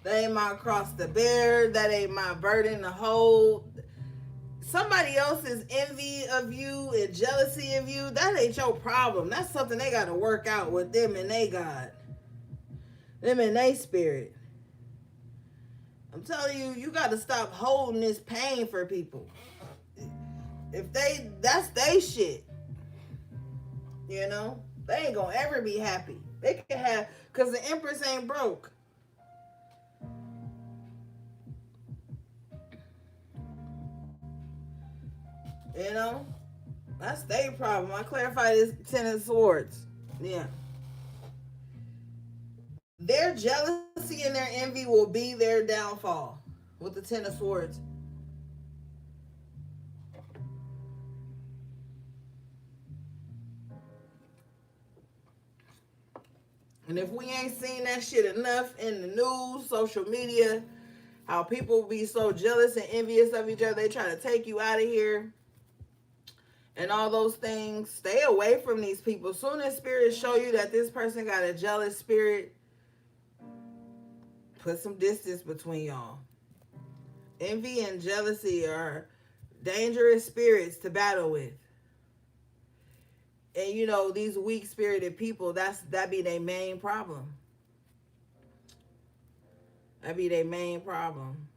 That ain't my cross to bear. That ain't my burden to hold. Somebody else's envy of you and jealousy of you, that ain't your problem. That's something they got to work out with them and they God. Them and they spirit. I'm telling you, you got to stop holding this pain for people. That's they shit. You know? They ain't gonna ever be happy. They can have, because the Empress ain't broke. You know? That's their problem. I clarified this Ten of Swords. Yeah. Their jealousy and their envy will be their downfall with the Ten of Swords. And if we ain't seen that shit enough in the news, social media, how people be so jealous and envious of each other, they try to take you out of here and all those things, stay away from these people. Soon as spirits show you that this person got a jealous spirit, put some distance between y'all. Envy and jealousy are dangerous spirits to battle with. And you know, these weak spirited people, that be their main problem. That be their main problem.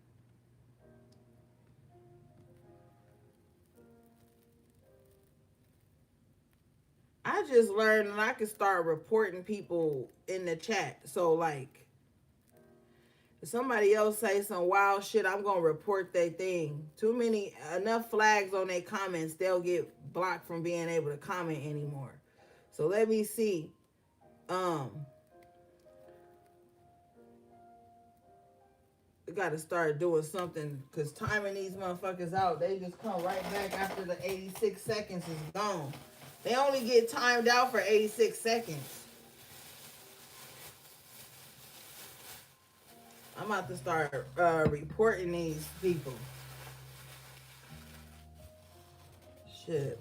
I just learned that I can start reporting people in the chat. So like, if somebody else say some wild shit, I'm gonna report their thing. Enough flags on their comments, they'll get blocked from being able to comment anymore. So let me see. We gotta start doing something, because timing these motherfuckers out, they just come right back after the 86 seconds is gone. They only get timed out for 86 seconds. I'm about to start reporting these people. Shit.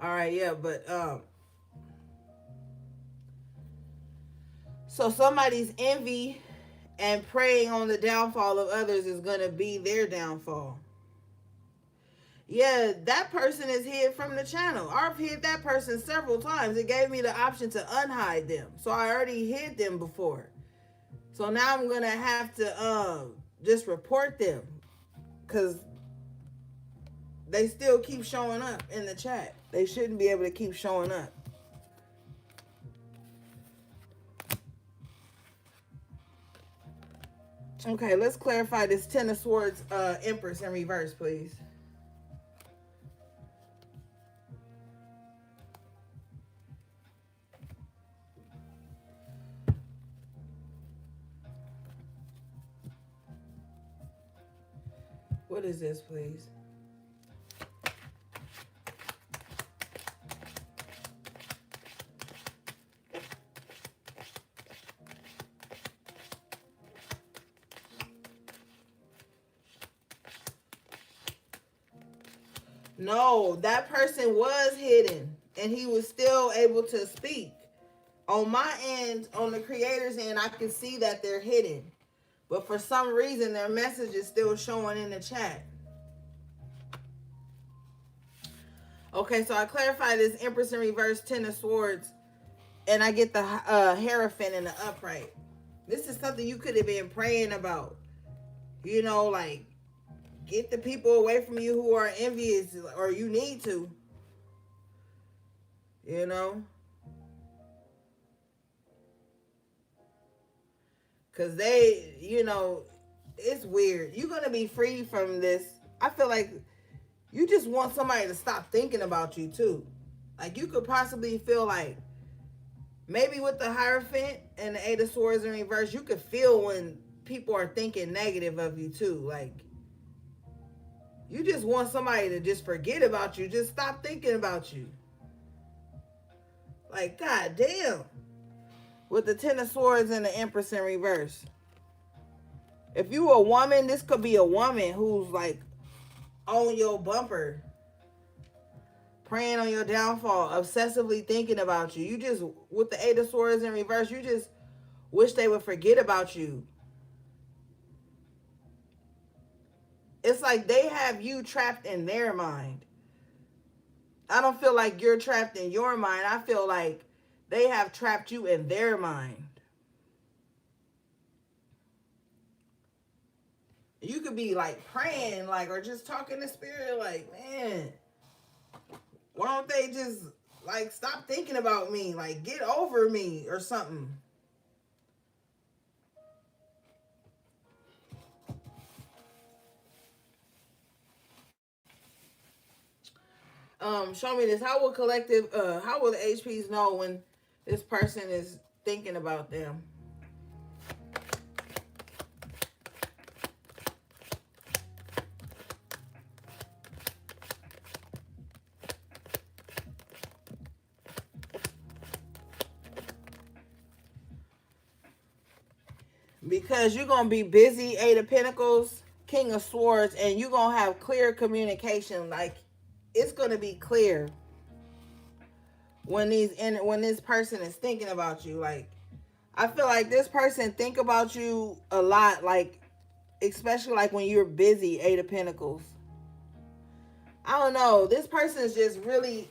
All right, yeah, but so somebody's envy and preying on the downfall of others is gonna be their downfall. Yeah, that person is hid from the channel. I've hid that person several times. It gave me the option to unhide them. So I already hid them before. So now I'm going to have to just report them, because they still keep showing up in the chat. They shouldn't be able to keep showing up. Okay, let's clarify this Ten of Swords Empress in reverse, please. What is this, please? No, that person was hidden and he was still able to speak. On my end, on the creator's end, I can see that they're hidden. But for some reason, their message is still showing in the chat. Okay, so I clarified this Empress in reverse, Ten of Swords, and I get the Hierophant in the upright. This is something you could have been praying about. You know, like, get the people away from you who are envious, or you need to. You know? Because they, you know, it's weird. You're going to be free from this. I feel like you just want somebody to stop thinking about you, too. Like, you could possibly feel like, maybe with the Hierophant and the Eight of Swords in reverse, you could feel when people are thinking negative of you, too. Like, you just want somebody to just forget about you. Just stop thinking about you. Like, god damn. With the Ten of Swords and the Empress in reverse. If you a woman, this could be a woman who's like on your bumper, praying on your downfall, obsessively thinking about you. You just, with the Eight of Swords in reverse, you just wish they would forget about you. It's like they have you trapped in their mind. I don't feel like you're trapped in your mind. I feel like they have trapped you in their mind. You could be like praying, like, or just talking to spirit, like, man, why don't they just like stop thinking about me? Like, get over me or something. Show me this. How will the HPs know when this person is thinking about them? Because you're going to be busy, Eight of Pentacles, King of Swords, and you're going to have clear communication. Like, it's going to be clear when this person is thinking about you. Like, I feel like this person think about you a lot, like, especially like when you're busy, Eight of Pentacles. I don't know. This person is just really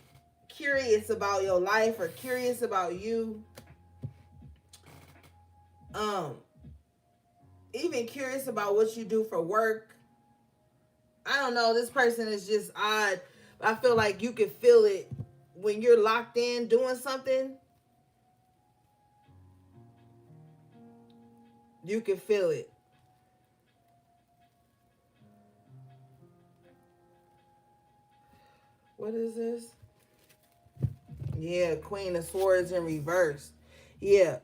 curious about your life or curious about you. Even curious about what you do for work. I don't know. This person is just odd. I feel like you can feel it when you're locked in doing something. You can feel it. What is this? Yeah, Queen of Swords in reverse. Yeah.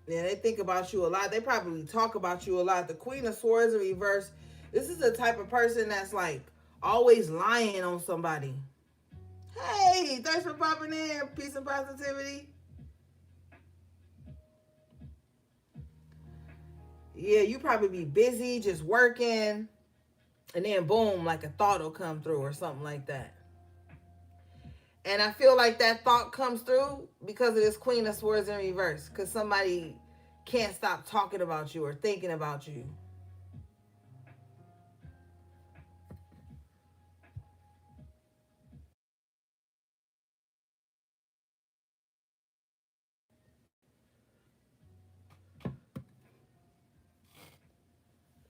Yeah, they think about you a lot. They probably talk about you a lot. The Queen of Swords in reverse. This is the type of person that's like always lying on somebody. Hey, thanks for popping in. Peace and positivity. Yeah, you probably be busy just working. And then boom, like a thought will come through or something like that. And I feel like that thought comes through because of this Queen of Swords in reverse. Because somebody can't stop talking about you or thinking about you.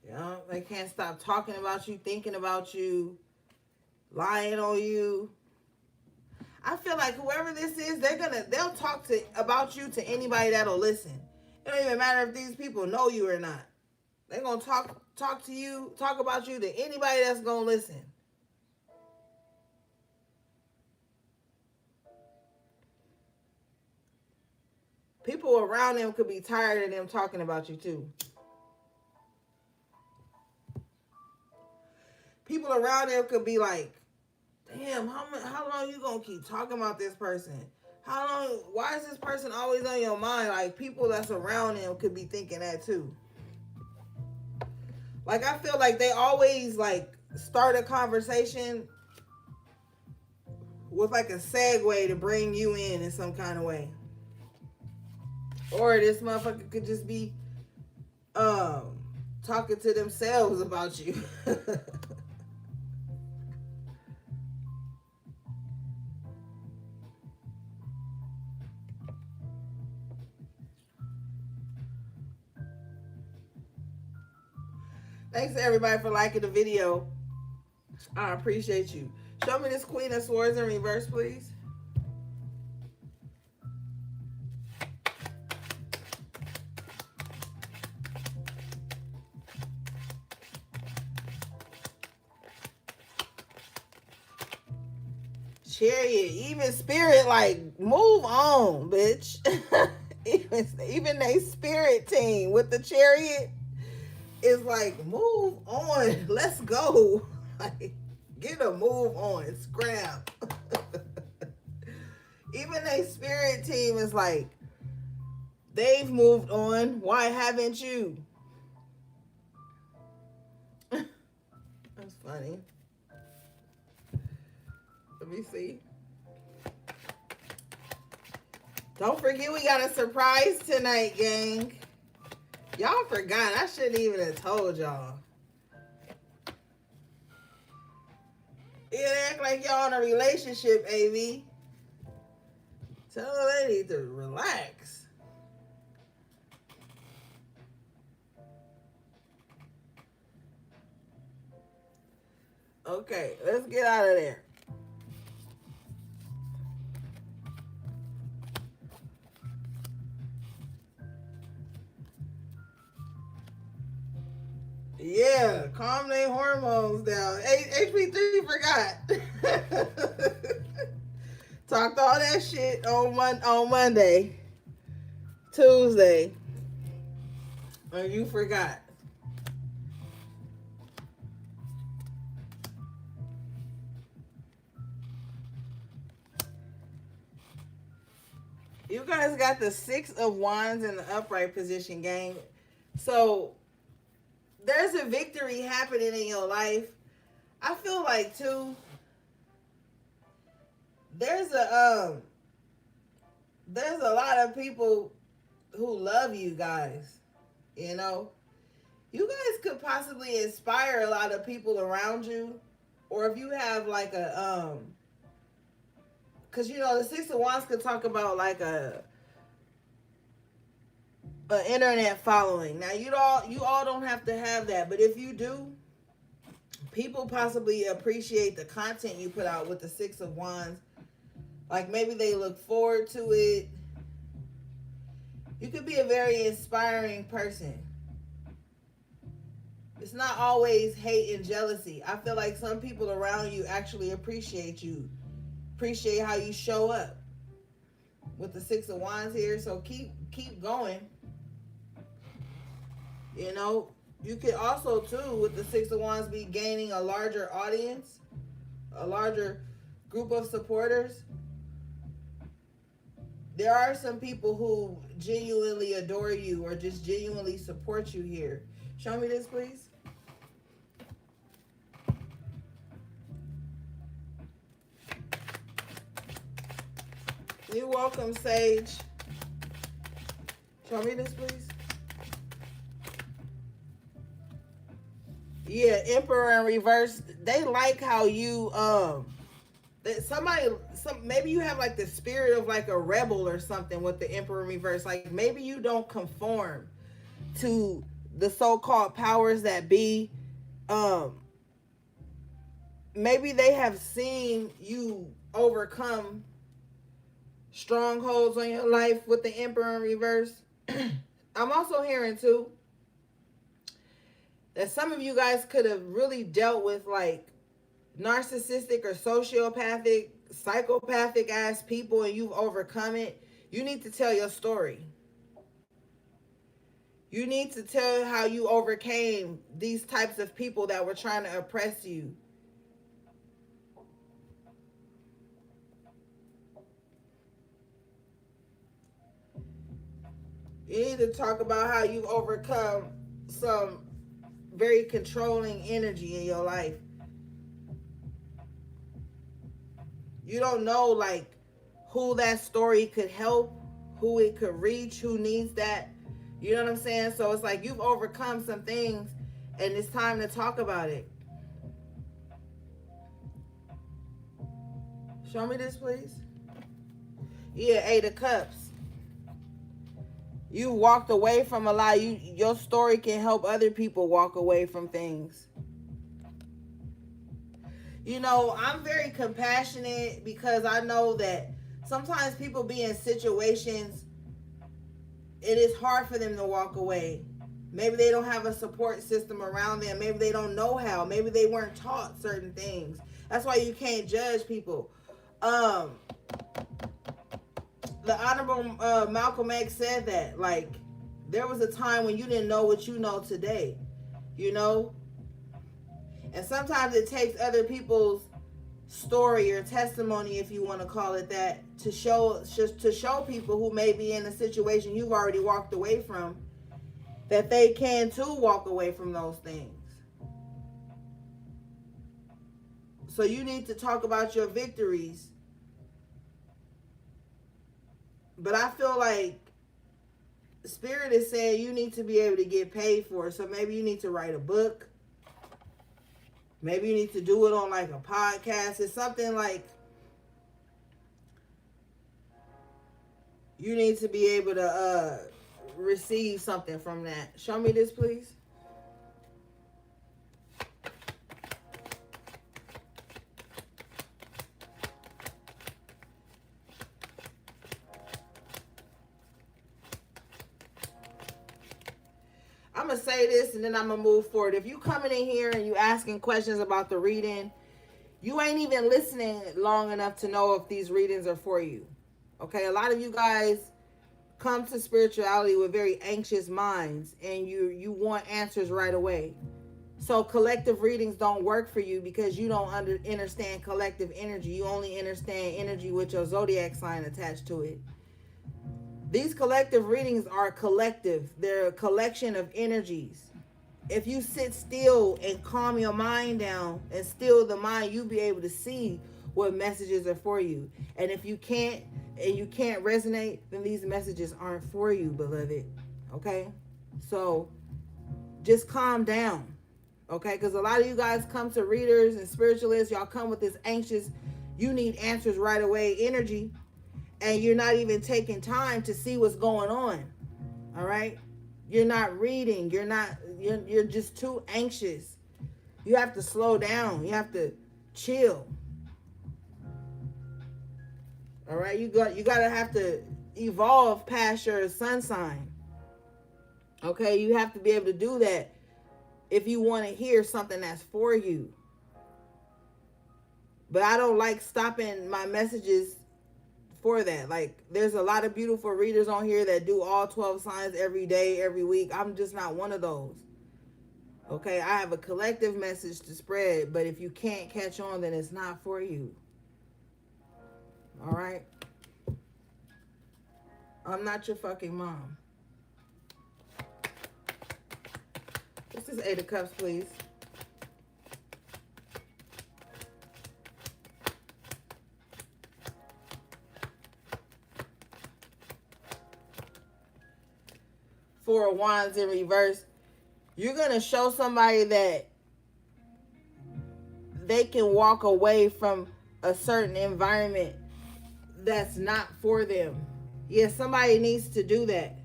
You know, they can't stop talking about you, thinking about you, lying on you. I feel like whoever this is, they'll talk about you to anybody that'll listen. It don't even matter if these people know you or not. They're gonna talk to you, talk about you to anybody that's gonna listen. People around them could be tired of them talking about you too. People around them could be like, damn, how long you gonna keep talking about this person? How long? Why is this person always on your mind? Like, people that's around them could be thinking that too. Like, I feel like they always like start a conversation with like a segue to bring you in some kind of way. Or this motherfucker could just be talking to themselves about you. Thanks to everybody for liking the video. I appreciate you. Show me this Queen of Swords in reverse, please. Chariot, even spirit, like, move on, bitch. even they spirit team with the Chariot is like, move on, let's go. Like, Get a move on. Scrap. Even their spirit team is like, they've moved on. Why haven't you? That's funny. Let me see. Don't forget we got a surprise tonight, gang. Y'all forgot. I shouldn't even have told y'all. You act like y'all in a relationship, AV. Tell her they need to relax. Okay, let's get out of there. Yeah, calm their hormones down. HP3 forgot. Talked all that shit on Monday, Tuesday, and you forgot. You guys got the 6 of Wands in the upright position, gang. So there's a victory happening in your life. I feel like too, there's a lot of people who love you guys. You know, you guys could possibly inspire a lot of people around you, or if you have like a because you know the 6 of Wands could talk about like a internet following. Now you all don't have to have that, but if you do, people possibly appreciate the content you put out with the 6 of Wands. Like maybe they look forward to it. You could be a very inspiring person. It's not always hate and jealousy. I feel like some people around you actually appreciate you, appreciate how you show up with the 6 of Wands here. So keep going. You know, you could also too with the 6 of Wands be gaining a larger audience, a larger group of supporters. There are some people who genuinely adore you or just genuinely support you here. Show me this, please. You're welcome, Sage. Show me this, please. Yeah, Emperor in reverse. They like how you maybe you have like the spirit of like a rebel or something with the Emperor in reverse. Like maybe you don't conform to the so-called powers that be. Maybe they have seen you overcome strongholds on your life with the Emperor in reverse. I'm also hearing too that some of you guys could have really dealt with like narcissistic or sociopathic, psychopathic ass people and you've overcome it. You need to tell your story. You need to tell how you overcame these types of people that were trying to oppress you. You need to talk about how you've overcome some very controlling energy in your life. You don't know like who that story could help, who it could reach, who needs that. You know what I'm saying? So it's like you've overcome some things and it's time to talk about it. Show me this, please. Yeah, 8 of Cups. You walked away from a lot. Your story can help other people walk away from things. You know, I'm very compassionate because I know that sometimes people be in situations, it is hard for them to walk away. Maybe they don't have a support system around them. Maybe they don't know how. Maybe they weren't taught certain things. That's why you can't judge people. The Honorable Malcolm X said that, like, there was a time when you didn't know what you know today, you know? And sometimes it takes other people's story or testimony, if you want to call it that, to show people who may be in a situation you've already walked away from, that they can too walk away from those things. So you need to talk about your victories. But I feel like Spirit is saying you need to be able to get paid for it. So maybe you need to write a book. Maybe you need to do it on like a podcast. It's something like you need to be able to receive something from that. Show me this, please. I'm going to say this and then I'm going to move forward. If you coming in here and you asking questions about the reading, you ain't even listening long enough to know if these readings are for you. Okay, a lot of you guys come to spirituality with very anxious minds and you want answers right away. So collective readings don't work for you because you don't understand collective energy. You only understand energy with your zodiac sign attached to it. These collective readings are collective. They're a collection of energies. If you sit still and calm your mind down and still the mind, you'll be able to see what messages are for you. And if you can't resonate, then these messages aren't for you, beloved. Okay? So just calm down. Okay? Because a lot of you guys come to readers and spiritualists, y'all come with this anxious, you need answers right away energy. And you're not even taking time to see what's going on. All right? You're not reading. You're just too anxious. You have to slow down. You have to chill. All right? You got to have to evolve past your sun sign. Okay? You have to be able to do that if you want to hear something that's for you. But I don't like stopping my messages for that. Like, there's a lot of beautiful readers on here that do all 12 signs every day, every week. I'm just not one of those. Okay, I have a collective message to spread, but if you can't catch on, then it's not for you. All right? I'm not your fucking mom. This is 8 of Cups, please. Four of Wands in reverse. You're going to show somebody that they can walk away from a certain environment that's not for them. Yeah, somebody needs to do that.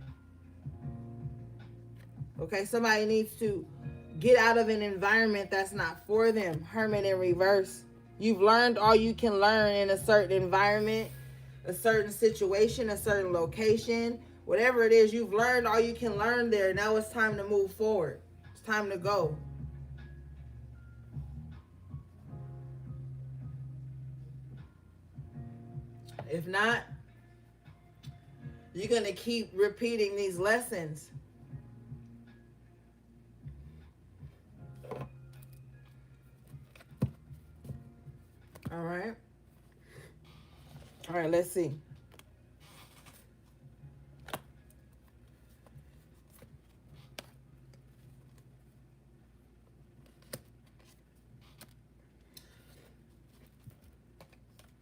Okay, somebody needs to get out of an environment that's not for them. Hermit in reverse. You've learned all you can learn in a certain environment, a certain situation, a certain location. Whatever it is, you've learned all you can learn there. Now it's time to move forward. It's time to go. If not, you're going to keep repeating these lessons. All right. All right, let's see.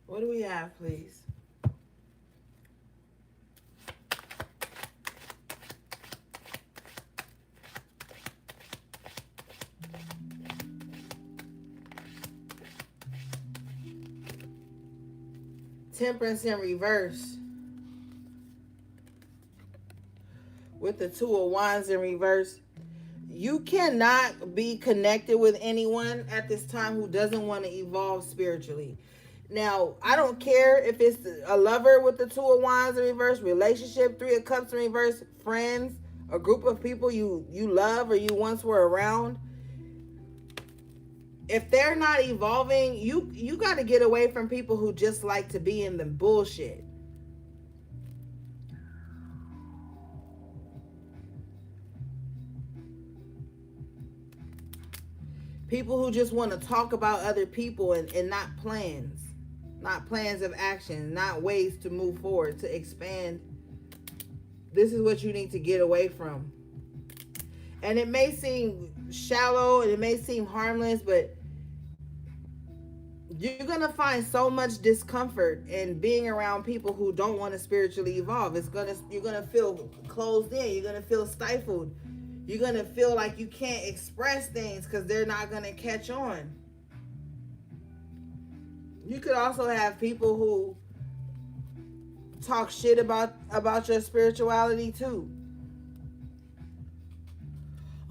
What do we have, please? Temperance in reverse. With the Two of Wands in reverse. You cannot be connected with anyone at this time who doesn't want to evolve spiritually. Now, I don't care if it's a lover with the Two of Wands in reverse, relationship, Three of Cups in reverse, friends, a group of people you love or you once were around. If they're not evolving, you got to get away from people who just like to be in the bullshit. People who just want to talk about other people and not plans. Not plans of action, not ways to move forward, to expand. This is what you need to get away from. And it may seem shallow and it may seem harmless, but you're going to find so much discomfort in being around people who don't want to spiritually evolve. You're going to feel closed in, you're going to feel stifled. You're going to feel like you can't express things because they're not going to catch on. You could also have people who talk shit about your spirituality too.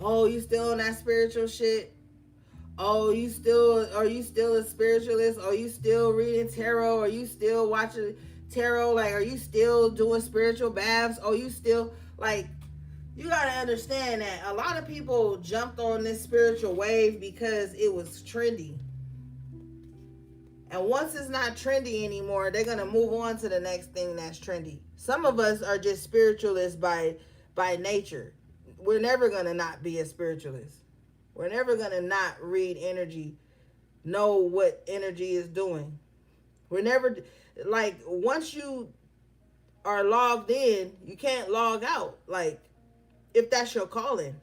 Oh, you still on that spiritual shit? Oh, are you still a spiritualist? Are you still reading tarot? Are you still watching tarot? Like, are you still doing spiritual baths? Oh, you still, like, you gotta understand that a lot of people jumped on this spiritual wave because it was trendy. And once it's not trendy anymore, they're gonna move on to the next thing that's trendy. Some of us are just spiritualists by nature. We're never gonna not be a spiritualist. We're never gonna not read energy, know what energy is doing. We're never, like, once you are logged in, you can't log out. Like, if that's your calling.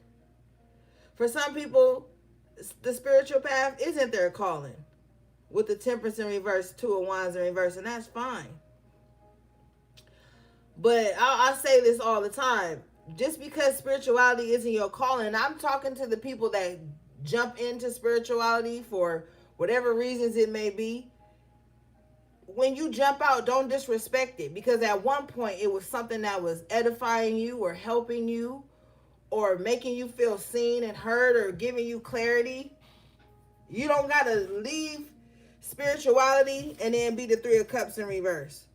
For some people, the spiritual path isn't their calling. With the temperance in reverse, 2 of wands in reverse, and that's fine. But I say this all the time. Just because spirituality isn't your calling, I'm talking to the people that jump into spirituality for whatever reasons it may be. When you jump out, don't disrespect it, because at one point it was something that was edifying you or helping you or making you feel seen and heard or giving you clarity. You don't got to leave spirituality and then be the 3 of cups in reverse.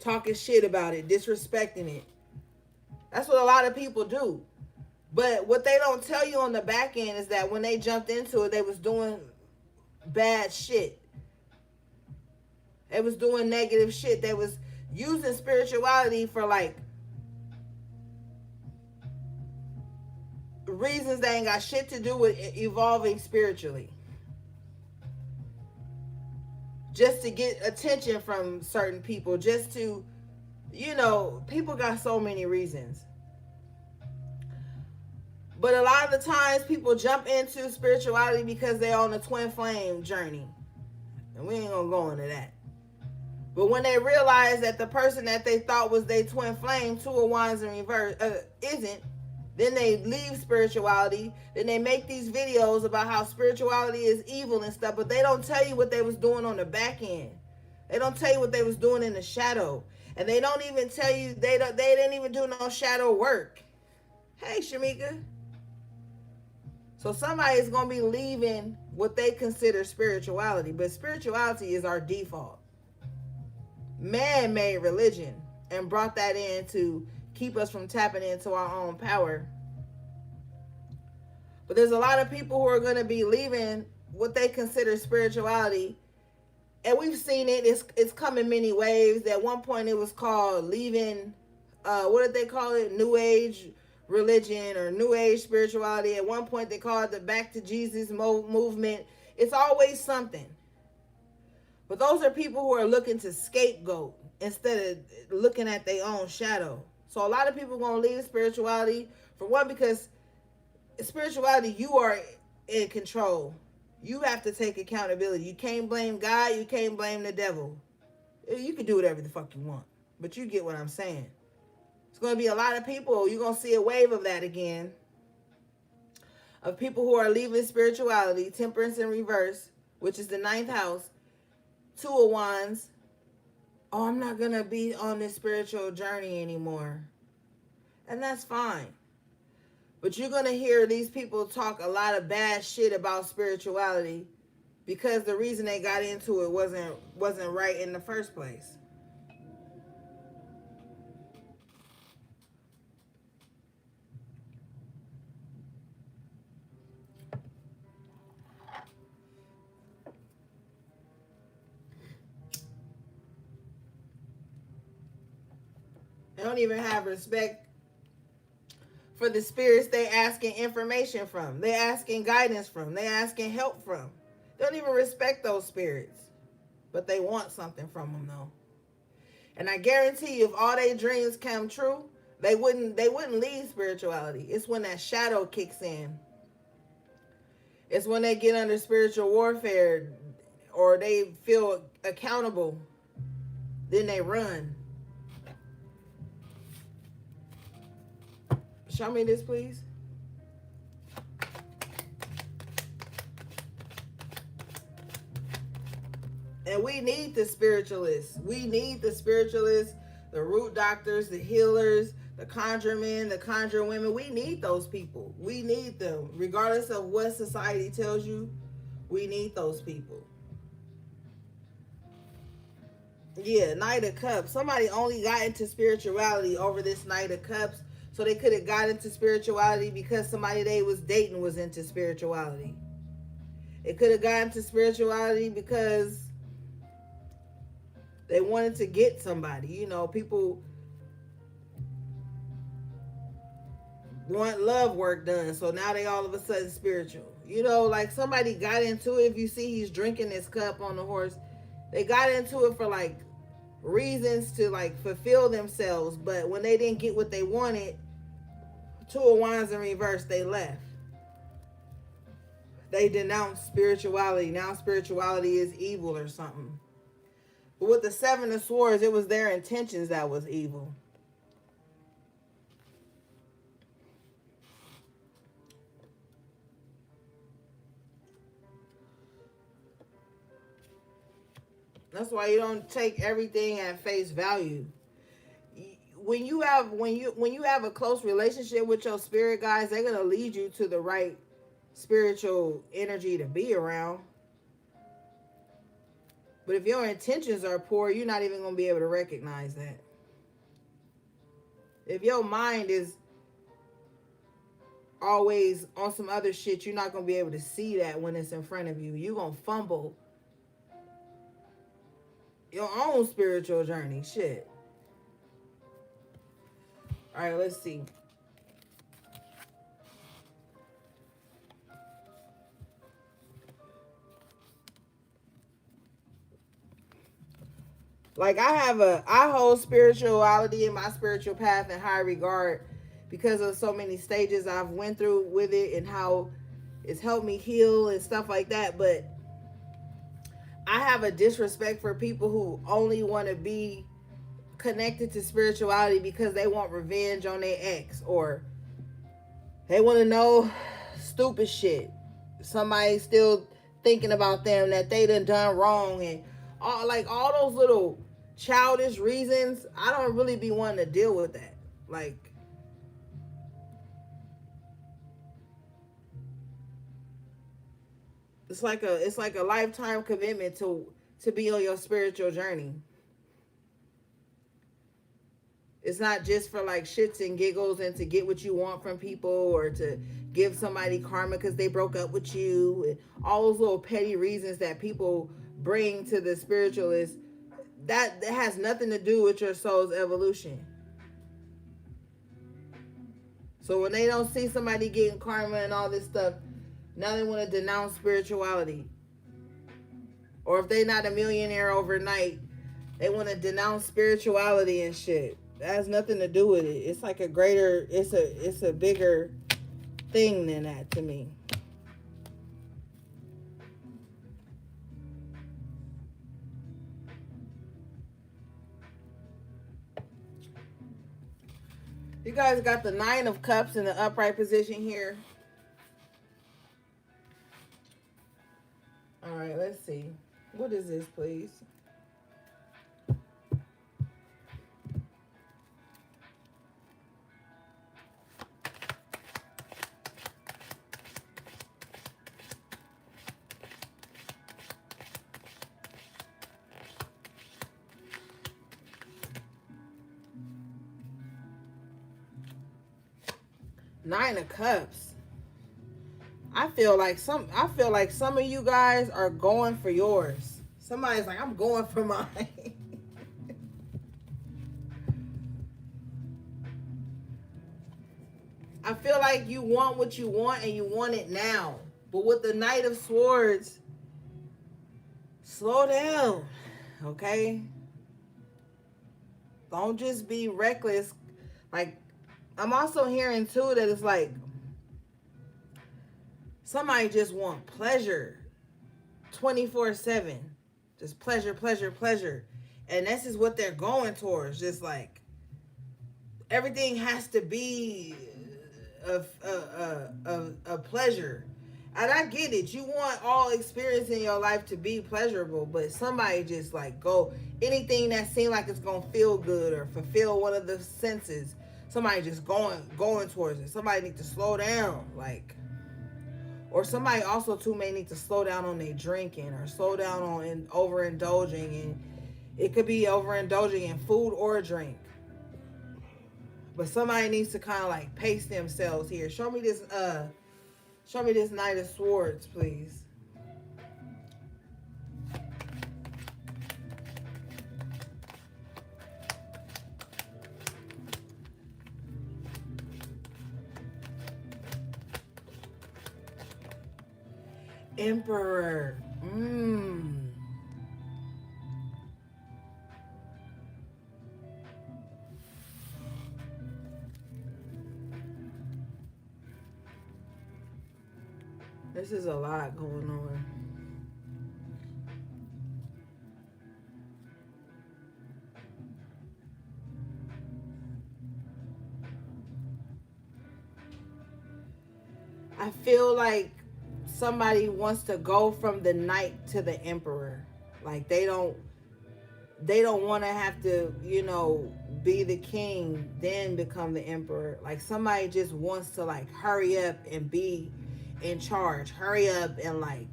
Talking shit about it, disrespecting it. That's what a lot of people do. But what they don't tell you on the back end is that when they jumped into it, they was doing bad shit. They was doing negative shit. They was using spirituality for, like, reasons that ain't got shit to do with evolving spiritually. Just to get attention from certain people. Just to, people got so many reasons. But a lot of the times people jump into spirituality because they're on a twin flame journey. And we ain't gonna go into that. But when they realize that the person that they thought was their twin flame, 2 of wands in reverse, isn't, then they leave spirituality. Then they make these videos about how spirituality is evil and stuff, but they don't tell you what they was doing on the back end. They don't tell you what they was doing in the shadow. And they don't even tell you, they didn't even do no shadow work. Hey, Shamika. So somebody is going to be leaving what they consider spirituality, but spirituality is our default. Man made religion and brought that in to keep us from tapping into our own power. But there's a lot of people who are going to be leaving what they consider spirituality. And we've seen it. It's come in many waves. At one point it was called leaving, what did they call it? New Age religion or New Age spirituality. At one point they called it the Back to Jesus movement. It's always something. But those are people who are looking to scapegoat instead of looking at their own shadow. So a lot of people are going to leave spirituality, for one, because spirituality, you are in control. You have to take accountability. You can't blame God. You can't blame the devil. You can do whatever the fuck you want, but you get what I'm saying. It's going to be a lot of people. You're going to see a wave of that again, of people who are leaving spirituality, temperance in reverse, which is the 9th house, 2 of wands. Oh, I'm not going to be on this spiritual journey anymore. And that's fine. But you're going to hear these people talk a lot of bad shit about spirituality because the reason they got into it wasn't right in the first place. They don't even have respect for the spirits they asking information from. They asking guidance from. They asking help from. They don't even respect those spirits. But they want something from them though. And I guarantee you, if all their dreams come true, they wouldn't leave spirituality. It's when that shadow kicks in. It's when they get under spiritual warfare or they feel accountable. Then they run. Show me this, please. And we need the spiritualists. We need the spiritualists, the root doctors, the healers, the conjure men, the conjure women. We need those people. We need them. Regardless of what society tells you, we need those people. Yeah, Knight of Cups. Somebody only got into spirituality over this Knight of Cups. So they could have got into spirituality because somebody they was dating was into spirituality. It could have gotten into spirituality because they wanted to get somebody. You know, people want love work done. So now they all of a sudden spiritual. You know, like somebody got into it. If you see he's drinking this cup on the horse, they got into it for like reasons to like fulfill themselves. But when they didn't get what they wanted, Two of Wands in reverse, they left. They denounced spirituality. Now spirituality is evil or something. But with the Seven of Swords, it was their intentions that was evil. That's why you don't take everything at face value. When you have a close relationship with your spirit guides, they're gonna lead you to the right spiritual energy to be around. But if your intentions are poor, you're not even gonna be able to recognize that. If your mind is always on some other shit, you're not gonna be able to see that when it's in front of you. You're gonna fumble your own spiritual journey. Shit. All right, let's see. Like I hold spirituality in my spiritual path in high regard because of so many stages I've went through with it and how it's helped me heal and stuff like that. But I have a disrespect for people who only want to be connected to spirituality because they want revenge on their ex, or they want to know stupid shit. Somebody still thinking about them that they done wrong, and all those little childish reasons. I don't really be wanting to deal with that. Like, it's like a lifetime commitment to be on your spiritual journey. It's not just for like shits and giggles and to get what you want from people or to give somebody karma because they broke up with you, and all those little petty reasons that people bring to the spiritualist. That has nothing to do with your soul's evolution. So when they don't see somebody getting karma and all this stuff, now they want to denounce spirituality. Or if they're not a millionaire overnight, they want to denounce spirituality and shit. That has nothing to do with it. It's like it's a bigger thing than that to me. You guys got the Nine of Cups in the upright position here. All right, let's see. What is this, please? Nine of Cups. I feel like some of you guys are going for yours. Somebody's like, I'm going for mine. I feel like you want what you want and you want it now. But with the Knight of Swords, slow down, okay? Don't just be reckless. Like, I'm also hearing too that it's like somebody just want pleasure 24/7. Just pleasure, pleasure, pleasure. And this is what they're going towards. Just like everything has to be a pleasure. And I get it. You want all experience in your life to be pleasurable, but somebody just like go anything that seems like it's gonna feel good or fulfill one of the senses. Somebody just going towards it. Somebody need to slow down, like, or somebody also too may need to slow down on their drinking or slow down on overindulging, and it could be overindulging in food or drink. But somebody needs to kind of like pace themselves here. Show me this Knight of Swords, please. Emperor. This is a lot going on. I feel like somebody wants to go from the knight to the emperor. Like they don't want to have to, be the king then become the emperor. Like somebody just wants to like hurry up and be in charge. Hurry up and like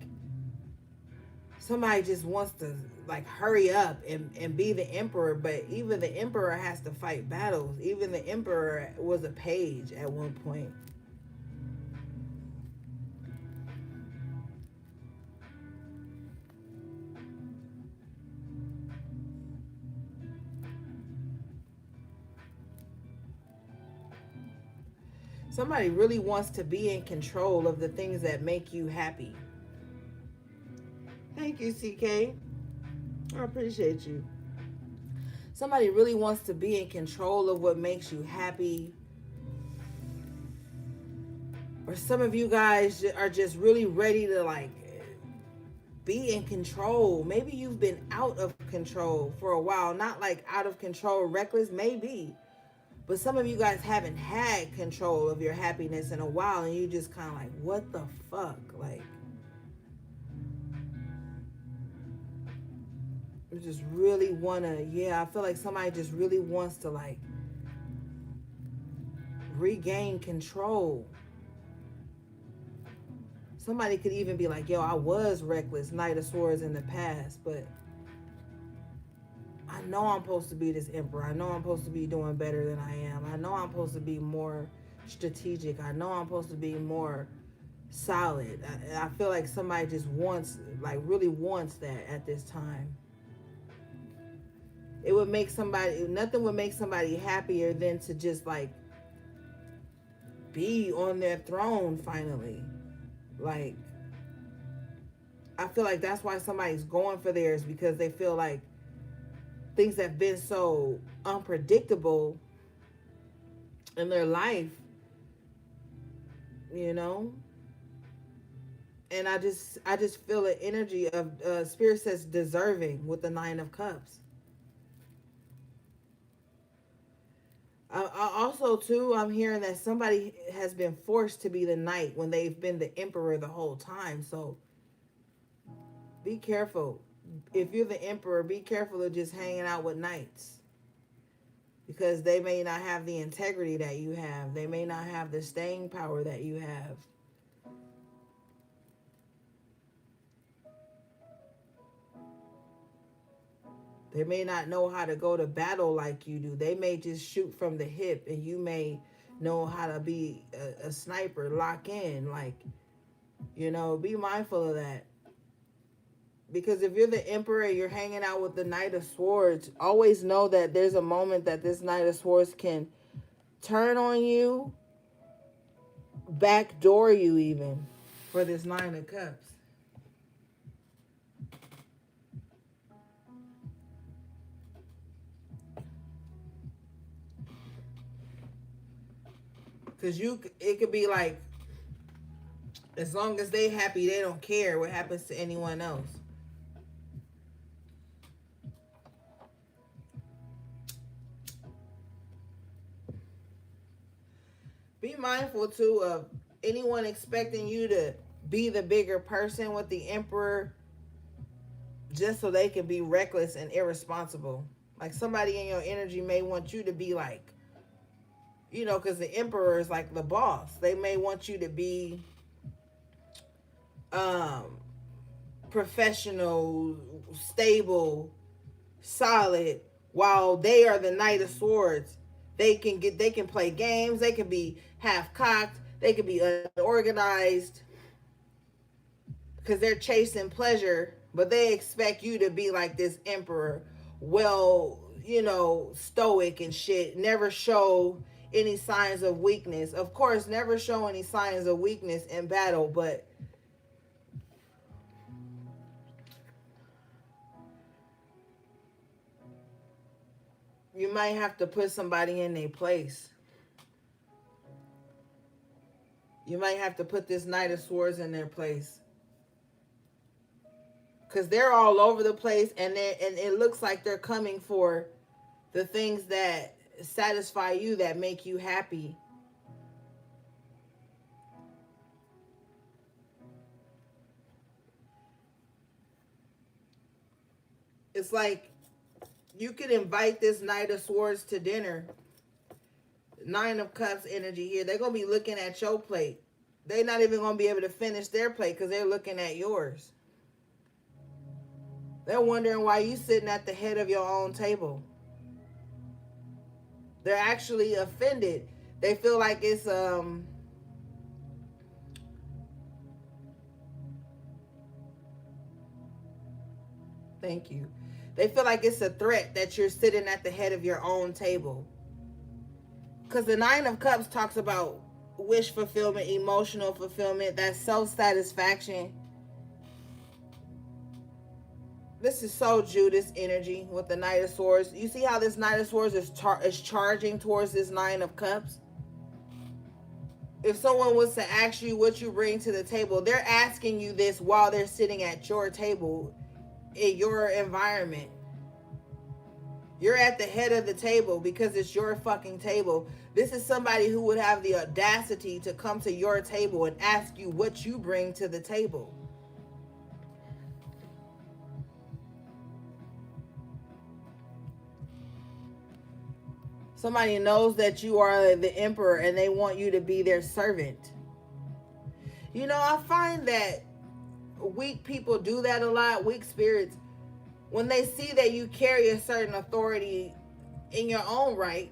somebody just wants to like hurry up and be the emperor, but even the emperor has to fight battles. Even the emperor was a page at one point. Somebody really wants to be in control of the things that make you happy. Thank you, CK. I appreciate you. Somebody really wants to be in control of what makes you happy. Or some of you guys are just really ready to like be in control. Maybe you've been out of control for a while. Not like out of control, reckless, maybe. But some of you guys haven't had control of your happiness in a while, and you just kind of like, what the fuck? Like, you just really want to, I feel like somebody just really wants to like regain control. Somebody could even be like, yo, I was reckless, Knight of Swords in the past, but I know I'm supposed to be this emperor. I know I'm supposed to be doing better than I am. I know I'm supposed to be more strategic. I know I'm supposed to be more solid. I feel like somebody just wants, like really wants that at this time. It would make somebody, nothing would make somebody happier than to just like be on their throne finally. Like, I feel like that's why somebody's going for theirs, because they feel like things have been so unpredictable in their life, and I just feel an energy of Spirit says deserving with the Nine of Cups. I also too, I'm hearing that somebody has been forced to be the knight when they've been the emperor the whole time. So be careful. If you're the emperor, be careful of just hanging out with knights, because they may not have the integrity that you have. They may not have the staying power that you have. They may not know how to go to battle like you do. They may just shoot from the hip, and you may know how to be a sniper, lock in. Like, be mindful of that. Because if you're the emperor, you're hanging out with the Knight of Swords, always know that there's a moment that this Knight of Swords can turn on you backdoor you even for this Nine of Cups. Because it could be like, as long as they happy, they don't care what happens to anyone else. Be mindful too of anyone expecting you to be the bigger person with the Emperor just so they can be reckless and irresponsible. Like somebody in your energy may want you to be like, because the Emperor is like the boss. They may want you to be um professional, stable, solid, while they are the Knight of Swords. They can play games, they can be half cocked, they can be unorganized because they're chasing pleasure, but they expect you to be like this Emperor, well, stoic and shit, never show any signs of weakness. Of course, never show any signs of weakness in battle, but you might have to put somebody in their place. You might have to put this Knight of Swords in their place. Because they're all over the place, and it looks like they're coming for the things that satisfy you, that make you happy. It's like you could invite this Knight of Swords to dinner. Nine of Cups energy here. They're going to be looking at your plate. They're not even going to be able to finish their plate because they're looking at yours. They're wondering why you sitting at the head of your own table. They're actually offended. They feel like it's thank you. They feel like it's a threat that you're sitting at the head of your own table. Because the Nine of Cups talks about wish fulfillment, emotional fulfillment, that self-satisfaction. This is so Judas energy with the Knight of Swords. You see how this Knight of Swords is charging towards this Nine of Cups? If someone was to ask you what you bring to the table, they're asking you this while they're sitting at your table in your environment. You're at the head of the table because it's your fucking table. This is somebody who would have the audacity to come to your table and ask you what you bring to the table. Somebody knows that you are the Emperor and they want you to be their servant. I find that weak people do that a lot, weak spirits. When they see that you carry a certain authority in your own right,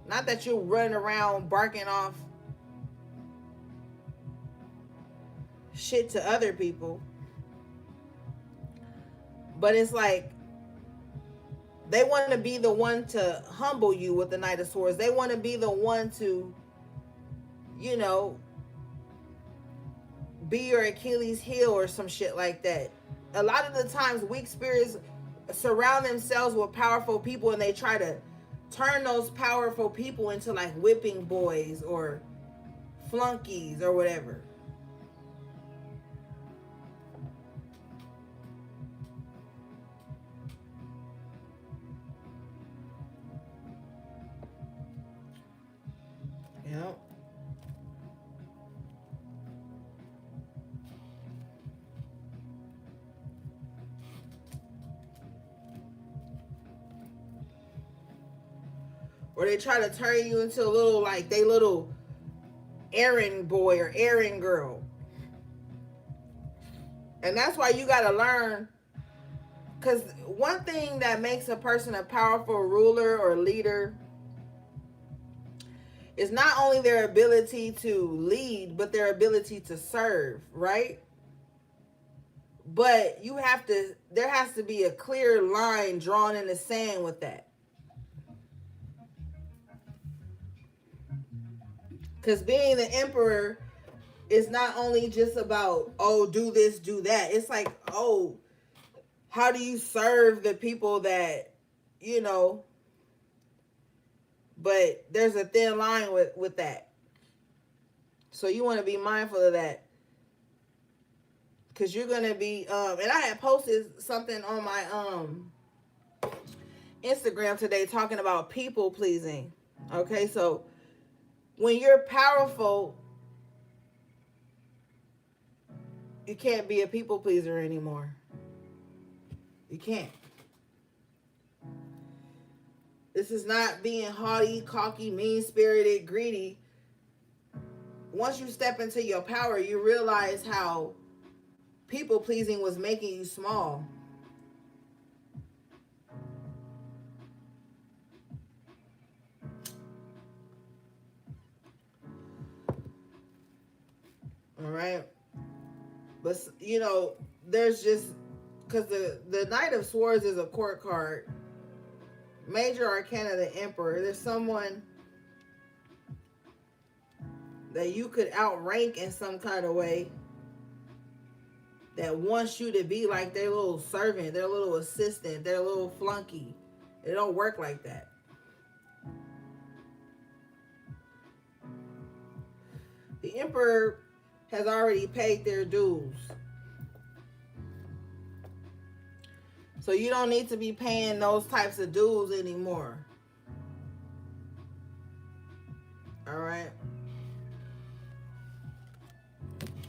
not that you're running around barking off shit to other people, but it's like they want to be the one to humble you with the Knight of Swords. They want to be the one to, be your Achilles heel or some shit like that. A lot of the times, weak spirits surround themselves with powerful people and they try to turn those powerful people into like whipping boys or flunkies or whatever. Yep. Or they try to turn you into a little errand boy or errand girl. And that's why you got to learn, because one thing that makes a person a powerful ruler or leader is not only their ability to lead, but their ability to serve, right? But there has to be a clear line drawn in the sand with that. Because being the Emperor it's not only just about, oh, do this, do that. It's like, oh, how do you serve the people that, you know, but there's a thin line with that. So you want to be mindful of that. Because you're going to be, and I had posted something on my Instagram today talking about people pleasing. Okay, so when you're powerful, you can't be a people pleaser anymore. You can't. This is not being haughty, cocky, mean-spirited, greedy. Once you step into your power, you realize how people pleasing was making you small. All right. But, you know, there's just, because the Knight of Swords is a court card. Major Arcana, the Emperor. There's someone that you could outrank in some kind of way that wants you to be like their little servant, their little assistant, their little flunky. It don't work like that. The Emperor has already paid their dues. So you don't need to be paying those types of dues anymore. All right.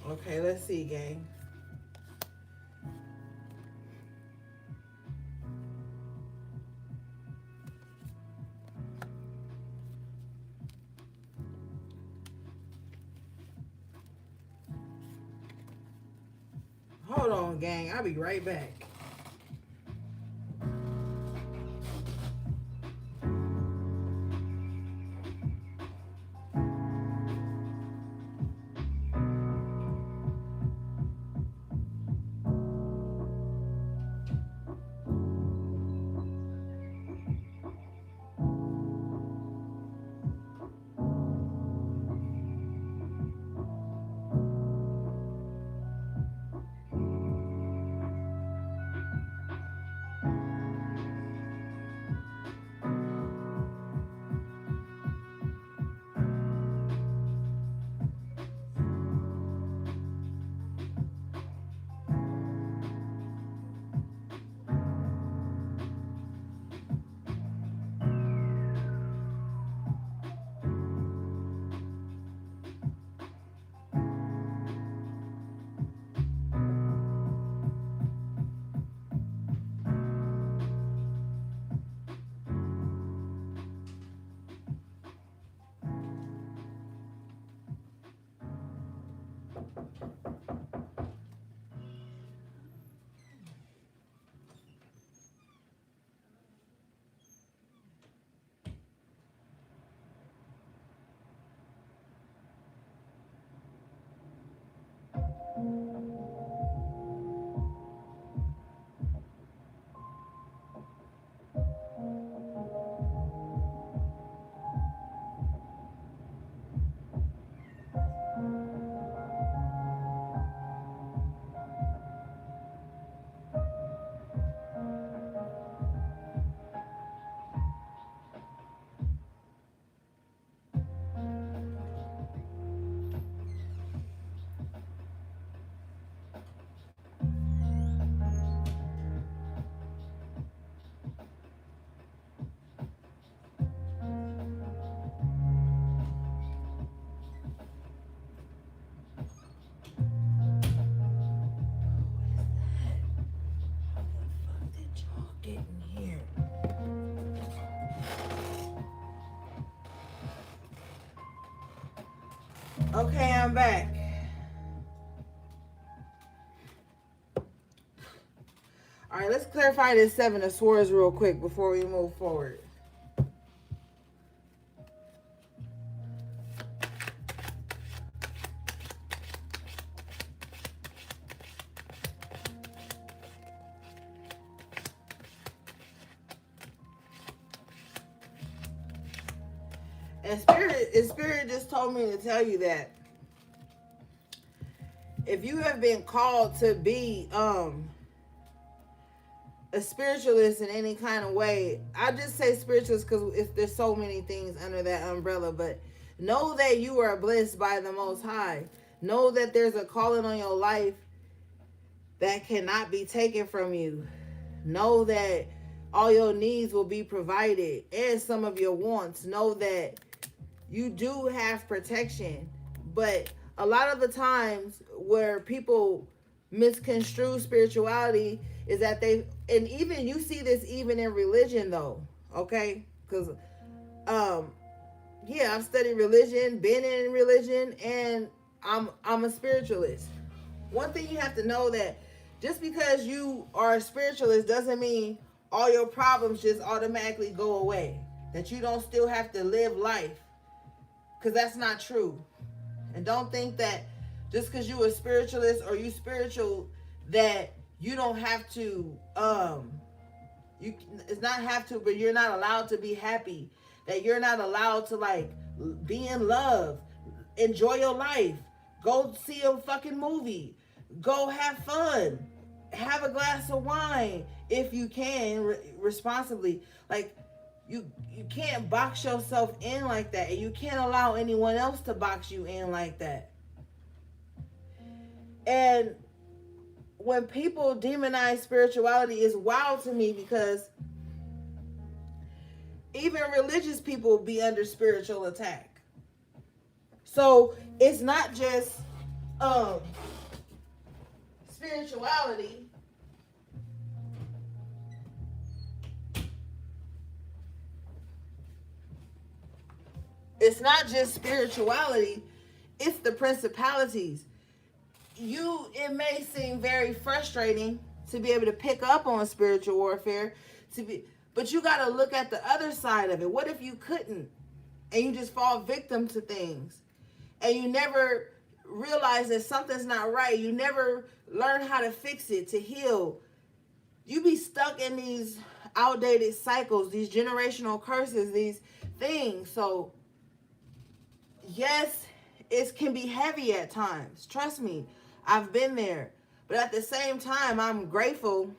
Okay, let's see, gang. Hold on, gang. I'll be right back. Okay, I'm back. All right, let's clarify this Seven of Swords real quick before we move forward. And Spirit just told me to tell you that if you have been called to be a spiritualist in any kind of way, I just say spiritualist because there's so many things under that umbrella, but know that you are blessed by the Most High. Know that there's a calling on your life that cannot be taken from you. Know that all your needs will be provided and some of your wants. Know that you do have protection. But a lot of the times where people misconstrue spirituality is that and even you see this even in religion though, okay? Because yeah, I've studied religion, been in religion, and I'm a spiritualist. One thing you have to know that just because you are a spiritualist doesn't mean all your problems just automatically go away. That you don't still have to live life. Because that's not true. And don't think that just because you're a spiritualist or you spiritual that you don't have to you it's not have to, but you're not allowed to be happy. That you're not allowed to like be in love, enjoy your life, go see a fucking movie, go have fun, have a glass of wine if you can responsibly. Like you can't box yourself in like that, and you can't allow anyone else to box you in like that. And when people demonize spirituality, is wild to me because even religious people be under spiritual attack. So it's not just spirituality. It's not just spirituality, it's the principalities. It may seem very frustrating to be able to pick up on spiritual warfare, but you got to look at the other side of it. What if you couldn't and you just fall victim to things and you never realize that something's not right? You never learn how to fix it, to heal. You be stuck in these outdated cycles, these generational curses, these things. So yes, it can be heavy at times. Trust me, I've been there. But at the same time, I'm grateful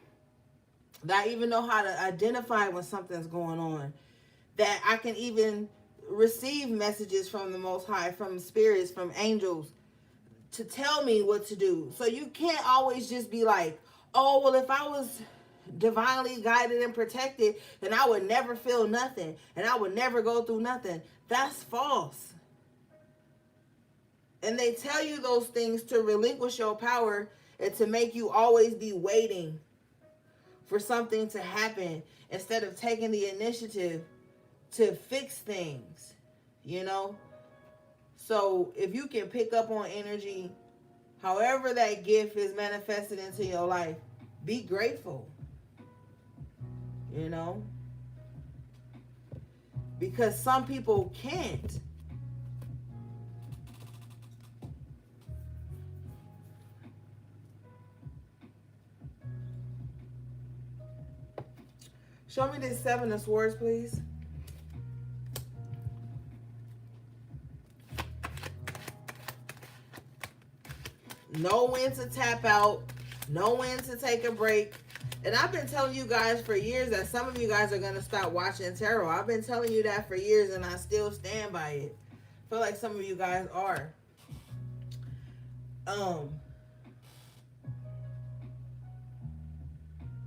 that I even know how to identify when something's going on. That I can even receive messages from the Most High, from spirits, from angels, to tell me what to do. So you can't always just be like, oh, well, if I was divinely guided and protected, then I would never feel nothing and I would never go through nothing. That's false. And they tell you those things to relinquish your power and to make you always be waiting for something to happen instead of taking the initiative to fix things, you know? So if you can pick up on energy, however that gift is manifested into your life, be grateful, you know? Because some people can't. Show me this Seven of Swords, please. Know when to tap out. Know when to take a break. And I've been telling you guys for years that some of you guys are going to stop watching tarot. I've been telling you that for years and I still stand by it. I feel like some of you guys are.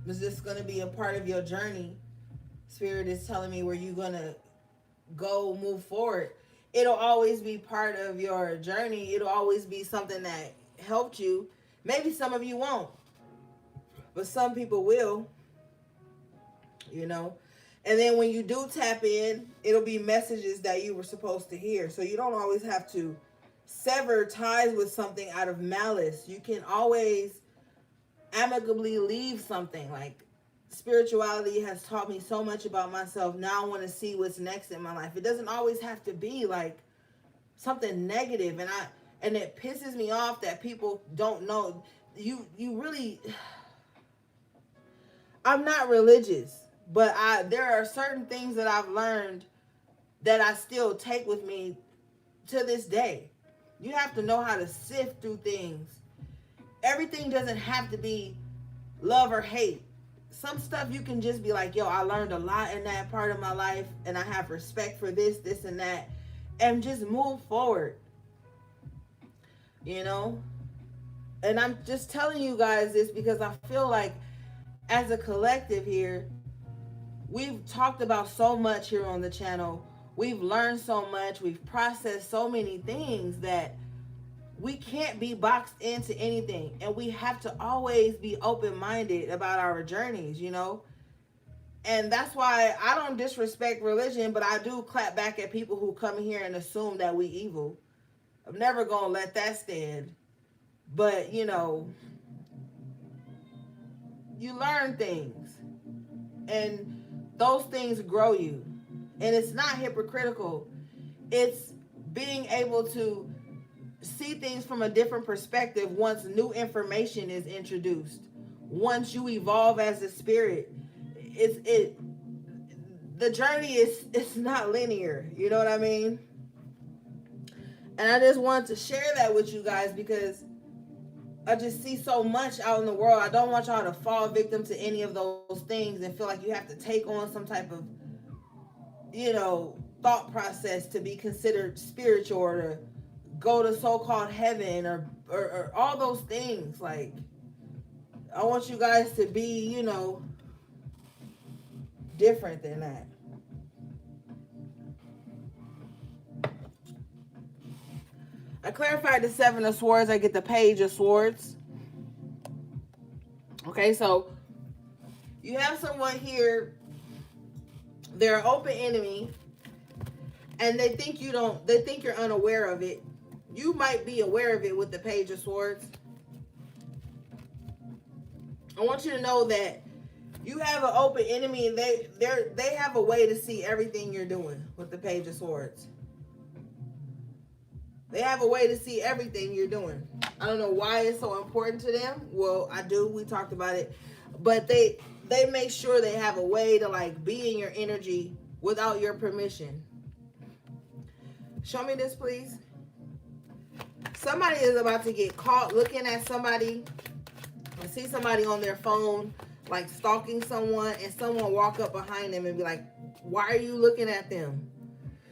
Is this going to be a part of your journey? Spirit is telling me where you're going to go move forward. It'll always be part of your journey. It'll always be something that helped you. Maybe some of you won't, but some people will, you know. And then when you do tap in, it'll be messages that you were supposed to hear. So you don't always have to sever ties with something out of malice. You can always amicably leave something. Like, spirituality has taught me so much about myself. Now I want to see what's next in my life. It doesn't always have to be like something negative. And it pisses me off that people don't know. You really, I'm not religious, but there are certain things that I've learned that I still take with me to this day. You have to know how to sift through things everything doesn't have to be love or hate. Some stuff you can just be like, yo, I learned a lot in that part of my life, and I have respect for this, and that, and just move forward, you know? And I'm just telling you guys this because I feel like as a collective here, we've talked about so much here on the channel. We've learned so much. We've processed so many things that we can't be boxed into anything. And we have to always be open-minded about our journeys, you know? And that's why I don't disrespect religion, but I do clap back at people who come here and assume that we evil. I'm never going to let that stand. But, you know, you learn things. And those things grow you. And it's not hypocritical. It's being able to see things from a different perspective once new information is introduced. Once you evolve as a spirit, the journey is, it's not linear. You know what I mean? And I just wanted to share that with you guys because I just see so much out in the world. I don't want y'all to fall victim to any of those things and feel like you have to take on some type of, you know, thought process to be considered spiritual or to go to so-called heaven or all those things. Like, I want you guys to be, you know, different than that. I clarified the 7 of Swords. I get the Page of Swords. Okay, so you have someone here. They're an open enemy, and they think you don't. They think you're unaware of it. You might be aware of it with the Page of Swords. I want you to know that you have an open enemy, and they have a way to see everything you're doing with the Page of Swords. They have a way to see everything you're doing. I don't know why it's so important to them. Well, I do. We talked about it. But they make sure they have a way to like be in your energy without your permission. Show me this, please. Somebody is about to get caught looking at somebody. I see somebody on their phone like stalking someone, and someone walk up behind them and be like, why are you looking at them?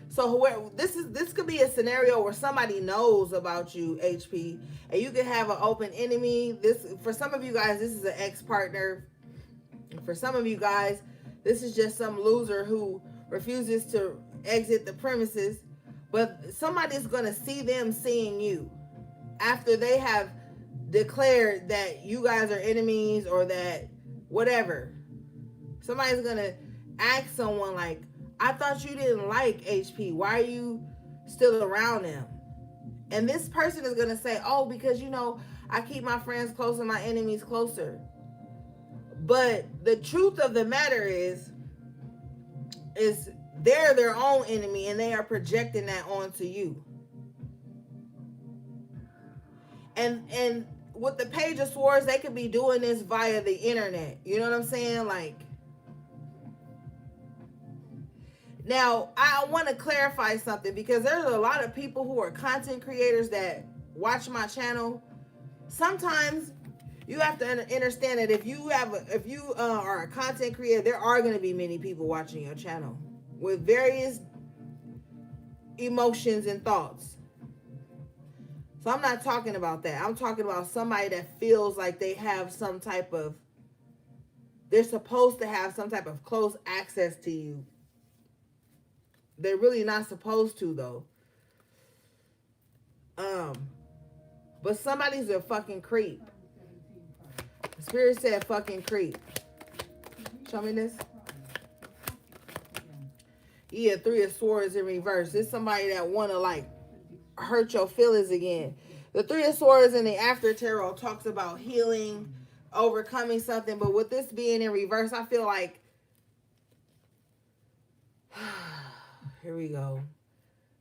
So this could be a scenario where somebody knows about you, HP, and you can have an open enemy. This, for some of you guys, this is an ex-partner. For some of you guys, this is just some loser who refuses to exit the premises. But somebody's going to see them seeing you after they have declared that you guys are enemies or that whatever. Somebody's going to ask someone like, I thought you didn't like HP. Why are you still around them? And this person is going to say, oh, because, you know, I keep my friends close and my enemies closer. But the truth of the matter is they're their own enemy and they are projecting that onto you. And with the Page of Swords, they could be doing this via the internet. You know what I'm saying? Like, now, I want to clarify something because there's a lot of people who are content creators that watch my channel. Sometimes you have to understand that if you are a content creator, there are going to be many people watching your channel with various emotions and thoughts. So I'm not talking about that. I'm talking about somebody that feels like they have some type of, they're supposed to have some type of close access to you. They're really not supposed to, though. But somebody's a fucking creep. The Spirit said fucking creep. Show me this. Yeah, 3 of Swords in reverse. It's somebody that want to, like, hurt your feelings again. The 3 of Swords in the After Tarot talks about healing, overcoming something. But with this being in reverse, I feel like here we go.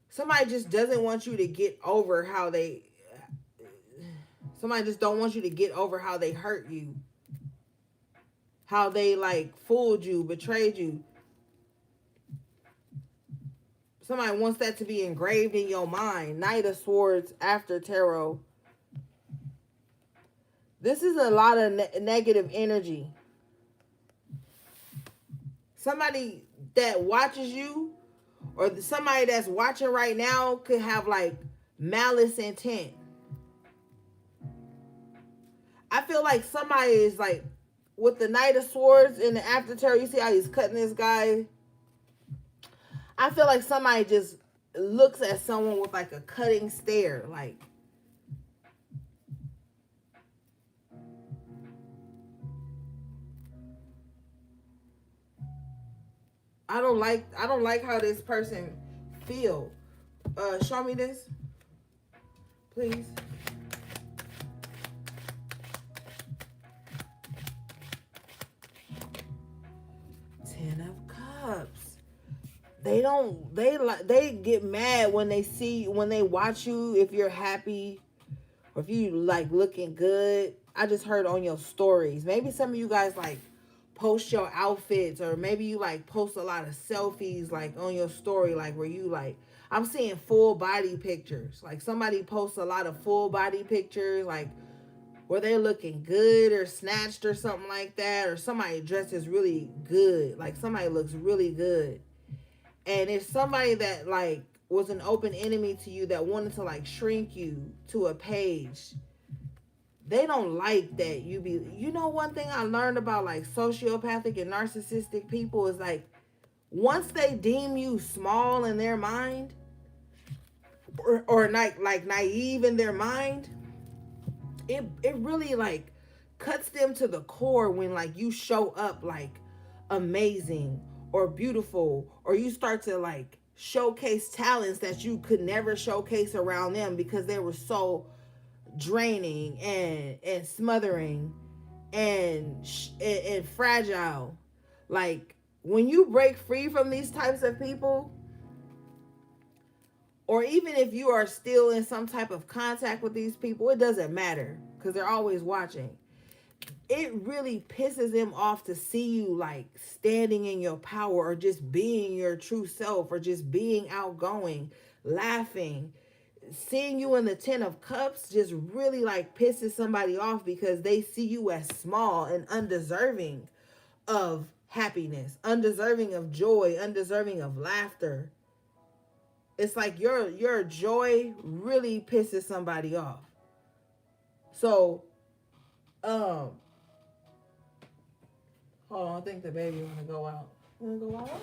Somebody just doesn't want you to get over how they... Somebody just don't want you to get over how they hurt you. How they, like, fooled you, betrayed you. Somebody wants that to be engraved in your mind. Knight of Swords, After Tarot. This is a lot of negative energy. Somebody that watches you, or somebody that's watching right now, could have like malice intent. I feel like somebody is like, with the Knight of Swords in the aftertail, you see how he's cutting this guy? I feel like somebody just looks at someone with like a cutting stare. Like, I don't like how this person feel. Show me this, please. Ten of Cups. They get mad when they watch you, if you're happy or if you like looking good. I just heard on your stories. Maybe some of you guys like post your outfits, or maybe you like post a lot of selfies like on your story, like where you like, I'm seeing full body pictures. Like somebody posts a lot of full body pictures, like where they're looking good or snatched or something like that, or somebody dresses really good, like somebody looks really good. And if somebody that like was an open enemy to you, that wanted to like shrink you to a page, they don't like that you be, you know, one thing I learned about like sociopathic and narcissistic people is like, once they deem you small in their mind, or like naive in their mind, it really like cuts them to the core when like you show up like amazing or beautiful, or you start to like showcase talents that you could never showcase around them because they were so draining and smothering and fragile. Like when you break free from these types of people, or even if you are still in some type of contact with these people, it doesn't matter because they're always watching. It really pisses them off to see you like standing in your power, or just being your true self, or just being outgoing, laughing. Seeing you in the Ten of Cups just really like pisses somebody off because they see you as small and undeserving of happiness, undeserving of joy, undeserving of laughter. It's like your joy really pisses somebody off. So, hold on, I think the baby wanna go out. Wanna go out?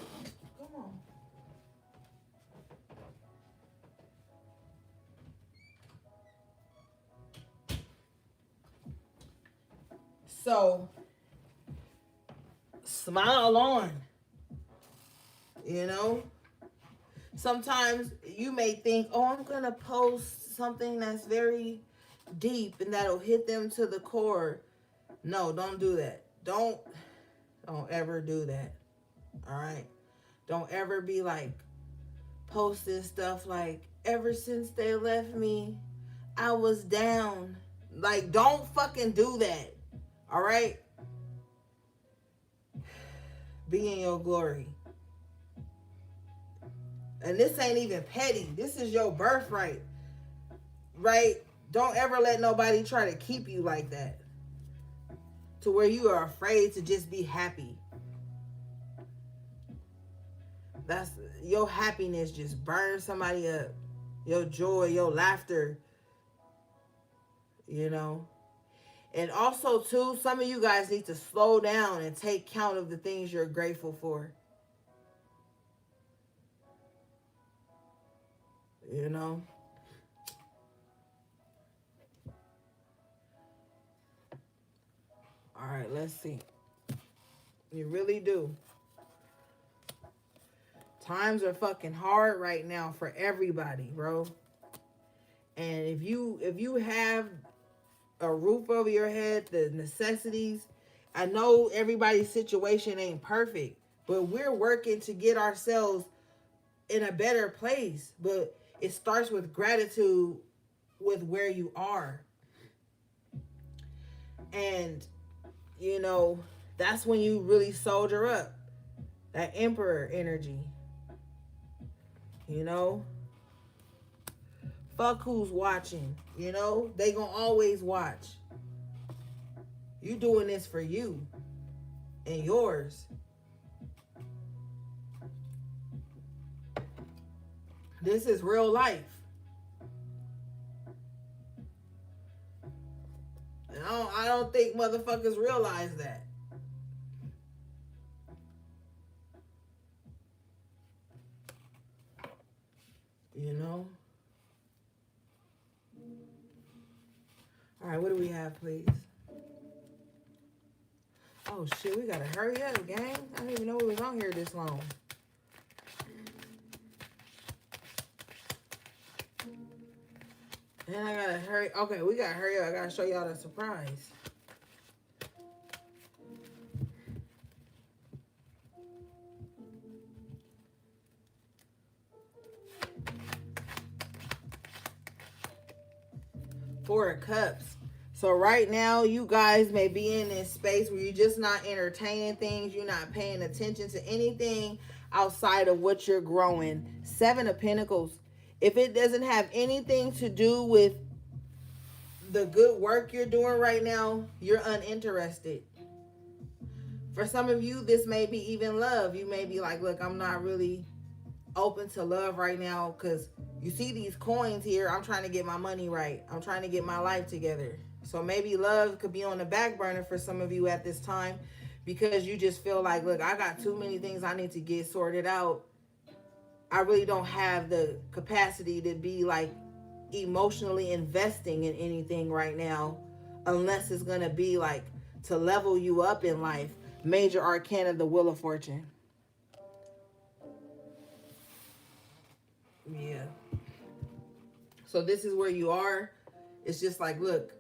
Come on. So, smile on. You know? Sometimes you may think, oh, I'm gonna post something that's very deep and that'll hit them to the core. No, don't do that. Don't ever do that. All right? Don't ever be like posting stuff like, ever since they left me, I was down. Like, don't fucking do that. All right? Be in your glory. And this ain't even petty. This is your birthright. Right? Don't ever let nobody try to keep you like that, to where you are afraid to just be happy. That's your happiness just burns somebody up. Your joy, your laughter. You know? And also too, some of you guys need to slow down and take count of the things you're grateful for. You know? All right, let's see. You really do. Times are fucking hard right now for everybody, bro. And if you have a roof over your head, the necessities, I know everybody's situation ain't perfect, but we're working to get ourselves in a better place. But it starts with gratitude with where you are. And, you know, that's when you really soldier up. That emperor energy. You know? Fuck who's watching. You know? They gonna always watch. You doing this for you and yours. This is real life. And I don't think motherfuckers realize that. You know? All right, what do we have, please? Oh, shit, we gotta hurry up, gang. I didn't even know we was on here this long. And I gotta hurry. Okay, we gotta hurry up. I gotta show y'all the surprise. Four of Cups. So right now, you guys may be in this space where you're just not entertaining things. You're not paying attention to anything outside of what you're growing. Seven of Pentacles. If it doesn't have anything to do with the good work you're doing right now, you're uninterested. For some of you, this may be even love. You may be like, look, I'm not really open to love right now because you see these coins here. I'm trying to get my money right. I'm trying to get my life together. So maybe love could be on the back burner for some of you at this time because you just feel like, look, I got too many things I need to get sorted out. I really don't have the capacity to be like emotionally investing in anything right now unless it's going to be like to level you up in life. Major Arcana, the Wheel of Fortune. Yeah. So this is where you are. It's just like, look,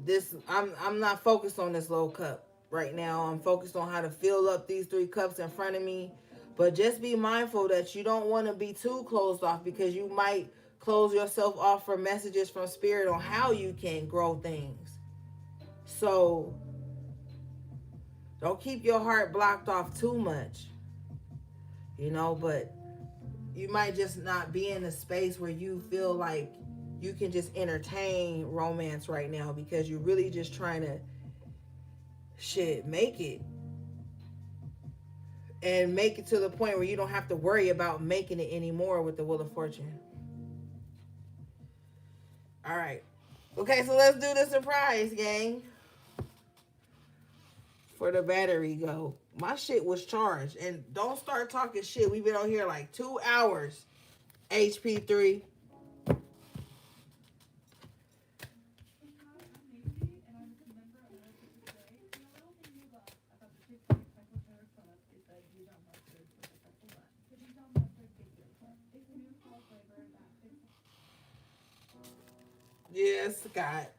this I'm not focused on this low cup right now. I'm focused on how to fill up these three cups in front of me. But just be mindful that you don't want to be too closed off because you might close yourself off for messages from spirit on how you can grow things. So don't keep your heart blocked off too much. You know, but you might just not be in a space where you feel like you can just entertain romance right now because you're really just trying to make it. And make it to the point where you don't have to worry about making it anymore with the Wheel of Fortune. All right. Okay, so let's do the surprise, gang. For the battery go. My shit was charged. And don't start talking shit. We've been on here like 2 hours. HP3. Yes, Scott.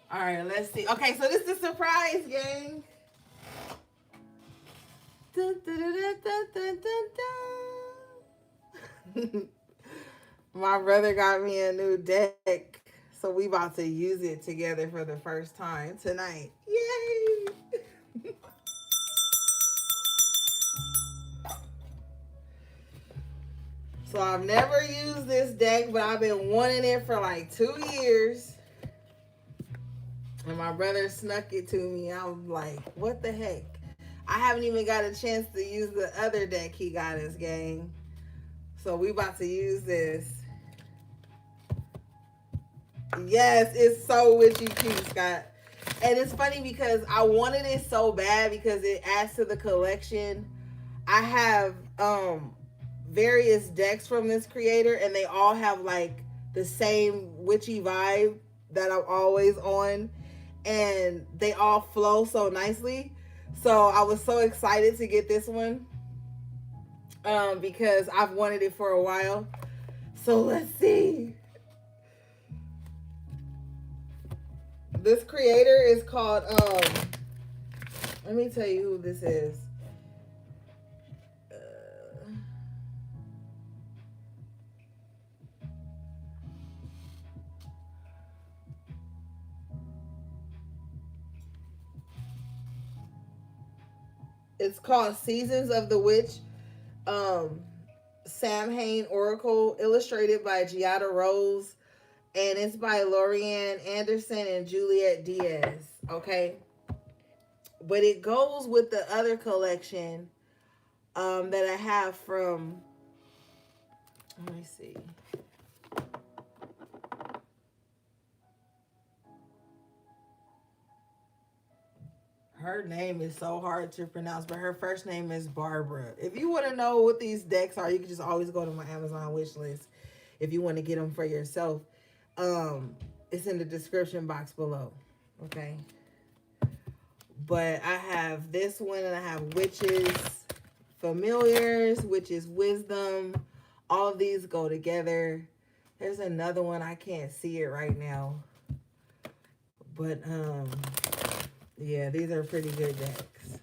All right, let's see. Okay, so this is the surprise, gang. Dun, dun, dun, dun, dun, dun, dun. My brother got me a new deck, so we about to use it together for the first time tonight. Yay! So I've never used this deck, but I've been wanting it for like 2 years. And my brother snuck it to me. I was like, what the heck? I haven't even got a chance to use the other deck he got us, gang. So we about to use this. Yes, it's so witchy cute, Scott. And it's funny because I wanted it so bad because it adds to the collection. I have various decks from this creator and they all have like the same witchy vibe that I'm always on. And they all flow so nicely. So I was so excited to get this one because I've wanted it for a while. So let's see. This creator is called, let me tell you who this is. It's called Seasons of the Witch. Um, Samhain Oracle, illustrated by Giada Rose, and it's by Lorianne Anderson and Juliet Diaz. Okay, but it goes with the other collection that I have from. Let me see. Her name is so hard to pronounce, but her first name is Barbara. If you want to know what these decks are, you can just always go to my Amazon wish list if you want to get them for yourself. It's in the description box below. Okay. But I have this one, and I have Witches Familiars, Witches Wisdom. All of these go together. There's another one. I can't see it right now. But yeah, these are pretty good decks.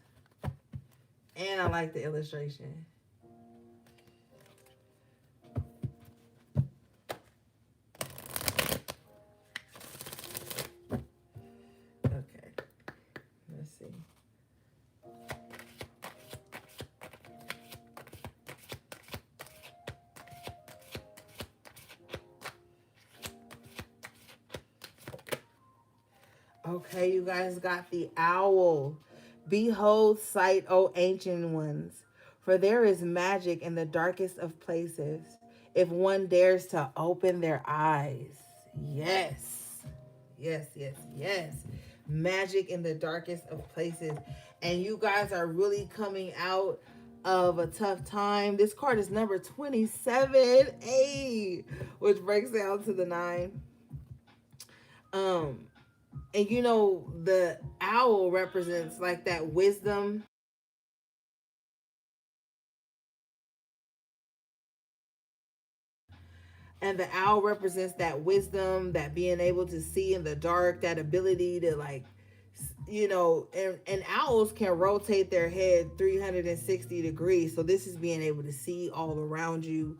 And I like the illustration. Okay. Let's see. Okay, you guys got the owl. Behold, sight, O ancient ones, for there is magic in the darkest of places, if one dares to open their eyes. Yes. Yes, yes, yes. Magic in the darkest of places. And you guys are really coming out of a tough time. This card is number 27, A, which breaks down to the 9. Um, and you know, the owl represents like that wisdom. And the owl represents that wisdom, that being able to see in the dark, that ability to like, you know, and owls can rotate their head 360 degrees. So this is being able to see all around you.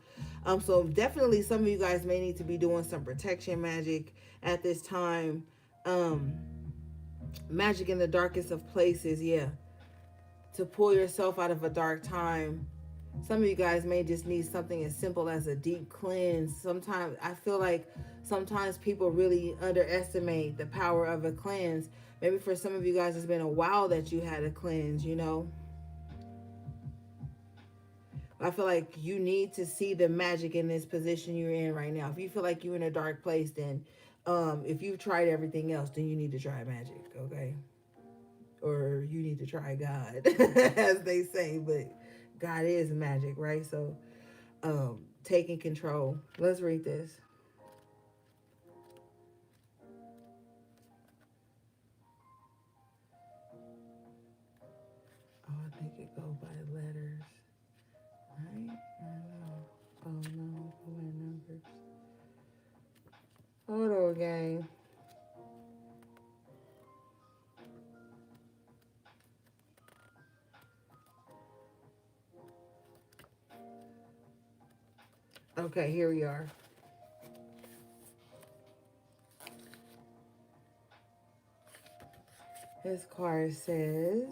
So definitely some of you guys may need to be doing some protection magic at this time. Magic in the darkest of places, yeah. To pull yourself out of a dark time. Some of you guys may just need something as simple as a deep cleanse. Sometimes I feel like sometimes people really underestimate the power of a cleanse. Maybe for some of you guys it's been a while that you had a cleanse, you know. I feel like you need to see the magic in this position you're in right now. If you feel like you're in a dark place, then if you've tried everything else, then you need to try magic, okay? Or you need to try God, as they say, but God is magic, right? So taking control. Let's read this. Oh, I think it go by letters, right? I know. Oh no, go by numbers. Hold on, gang. Okay, here we are. This card says,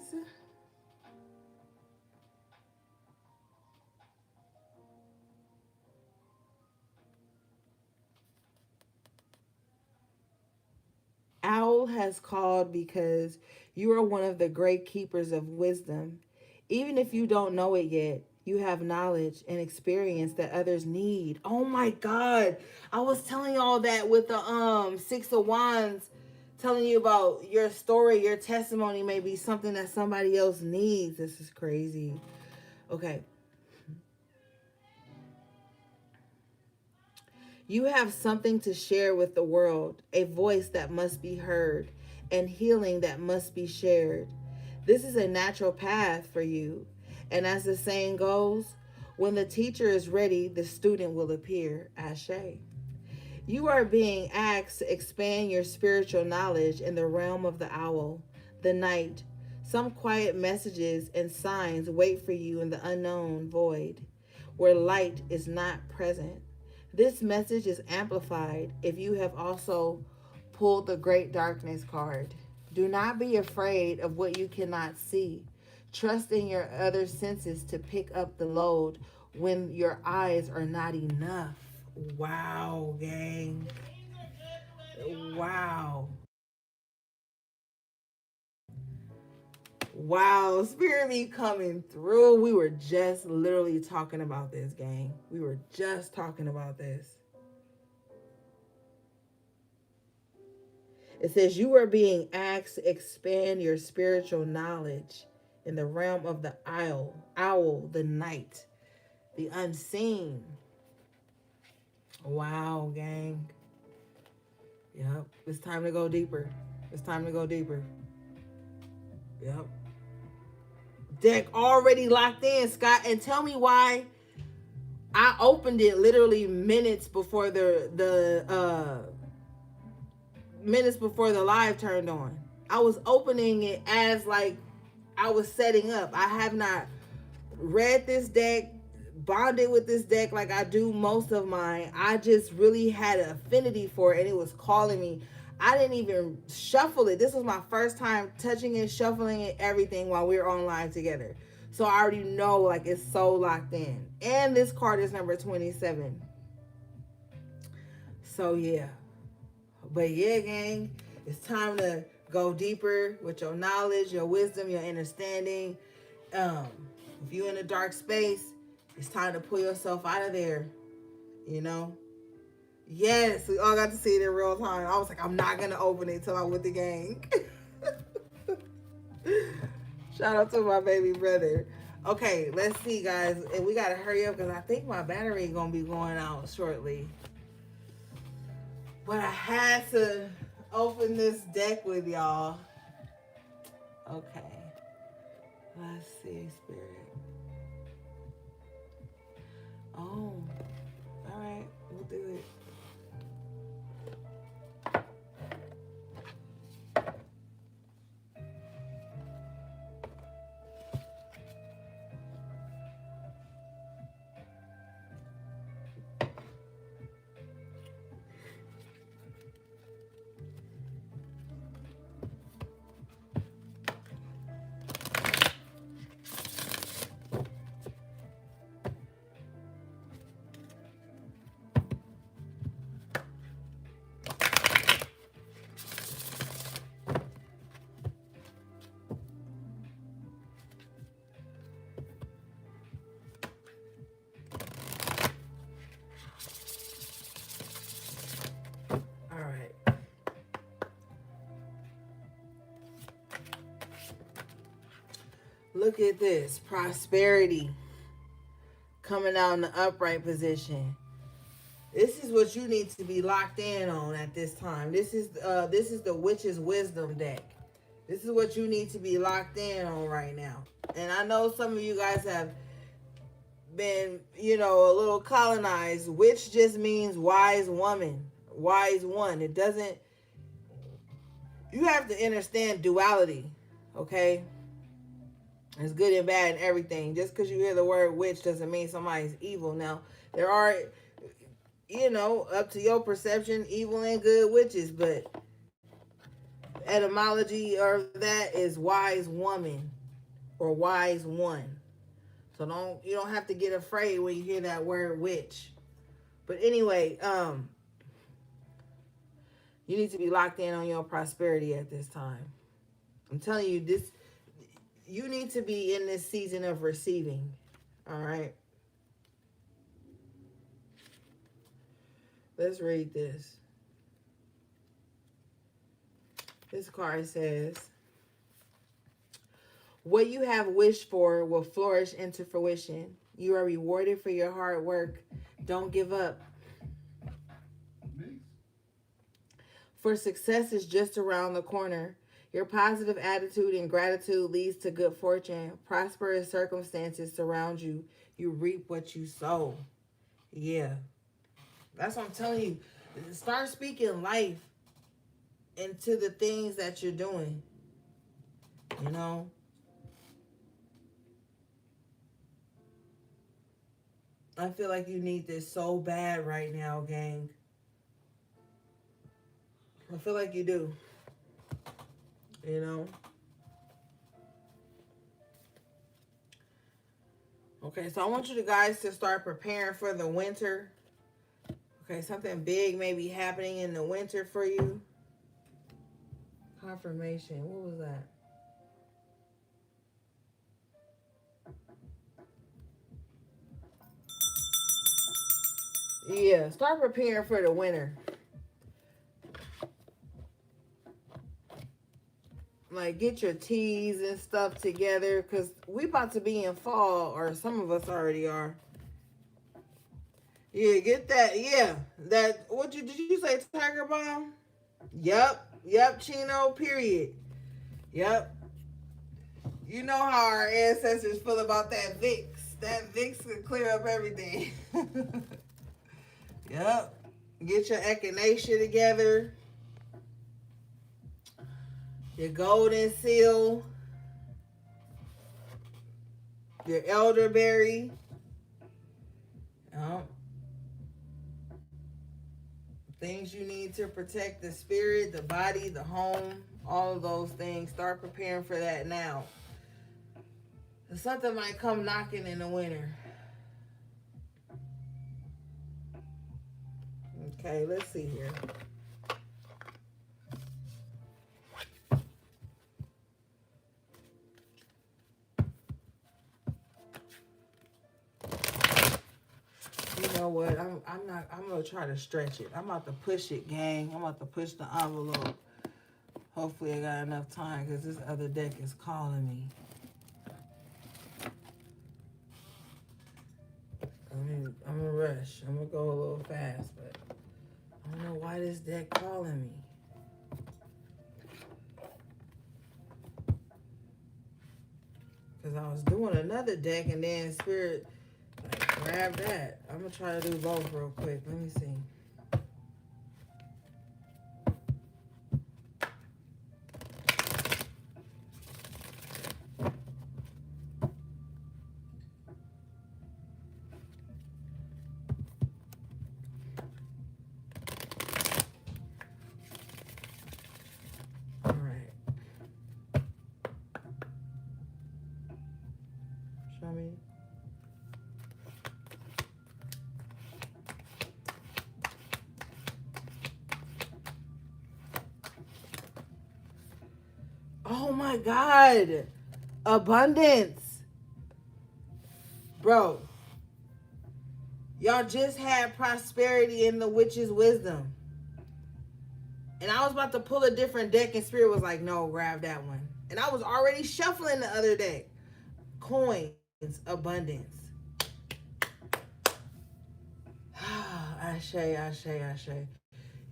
Owl has called because you are one of the great keepers of wisdom. Even if you don't know it yet, you have knowledge and experience that others need. Oh my God. I was telling y'all that with the 6 of Wands, telling you about your story, your testimony may be something that somebody else needs. This is crazy. Okay. You have something to share with the world, a voice that must be heard, and healing that must be shared. This is a natural path for you. And as the saying goes, when the teacher is ready, the student will appear. Ashe. You are being asked to expand your spiritual knowledge in the realm of the owl, the night. Some quiet messages and signs wait for you in the unknown void, where light is not present. This message is amplified if you have also pulled the Great Darkness card. Do not be afraid of what you cannot see. Trust in your other senses to pick up the load when your eyes are not enough. Wow, gang. Wow. Wow, Spirit be coming through. We were just literally talking about this, gang. We were just talking about this. It says you are being asked to expand your spiritual knowledge in the realm of the owl, the night, the unseen. Wow, gang. Yep. It's time to go deeper. It's time to go deeper. Yep. Deck already locked in, Scott. And tell me why I opened it literally minutes before the live turned on. I was opening it as like I was setting up. I have not read this deck, bonded with this deck like I do most of mine. I just really had an affinity for it and it was calling me. I didn't even shuffle it. This was my first time touching it, shuffling it, everything while we were on live together. So I already know like it's so locked in. And this card is number 27. So yeah. But yeah, gang, it's time to go deeper with your knowledge, your wisdom, your understanding. If you're in a dark space, it's time to pull yourself out of there, you know? Yes, we all got to see it in real time. I was like, I'm not going to open it until I'm with the gang. Shout out to my baby brother. Okay, let's see, guys. And we got to hurry up because I think my battery is going to be going out shortly. But I had to open this deck with y'all. Okay. Let's see, Spirit. Oh, all right. We'll do it. All right. Look at this. Prosperity coming out in the upright position. This is what you need to be locked in on at this time. This is the witch's wisdom deck. This is what you need to be locked in on right now. And I know some of you guys have been, a little colonized. Witch just means wise woman, wise one. It doesn't, you have to understand duality, okay? It's good and bad and everything. Just because you hear the word witch doesn't mean somebody's evil. Now, there are, up to your perception, evil and good witches, but etymology of that is wise woman or wise one. So you don't have to get afraid when you hear that word witch. But anyway, you need to be locked in on your prosperity at this time. I'm telling you, you need to be in this season of receiving. All right. Let's read this. This card says, what you have wished for will flourish into fruition. You are rewarded for your hard work. Don't give up. For success is just around the corner. Your positive attitude and gratitude leads to good fortune. Prosperous circumstances surround you. You reap what you sow. Yeah. That's what I'm telling you. Start speaking life into the things that you're doing. I feel like you need this so bad right now, gang. I feel like you do. Okay, so I want you guys to start preparing for the winter. Okay, something big may be happening in the winter for you. Confirmation. What was that? Yeah, start preparing for the winter. Like, get your teas and stuff together, because we about to be in fall, or some of us already are. Yeah, get that. Yeah, that. What you did you say? Tiger Bomb. Yep. Chino. Period. Yep. You know how our ancestors feel about that Vicks. That Vicks can clear up everything. Yep. Get your echinacea together. Your golden seal. Your elderberry. Yep. Things you need to protect the spirit, the body, the home, all of those things. Start preparing for that now. Something might come knocking in the winter. Okay, let's see here. You know what? I'm gonna try to stretch it. I'm about to push it, gang. I'm about to push the envelope. Hopefully I got enough time, because this other deck is calling me. I'm gonna rush. I'm gonna go a little fast, but I don't know why this deck calling me. Because I was doing another deck and then Spirit like grab that. I'm gonna try to do both real quick. Let me see. All right. Show me. Oh my God. Abundance. Bro. Y'all just had prosperity in the witch's wisdom. And I was about to pull a different deck and Spirit was like, no, grab that one. And I was already shuffling the other deck. Coins, abundance. Ashe.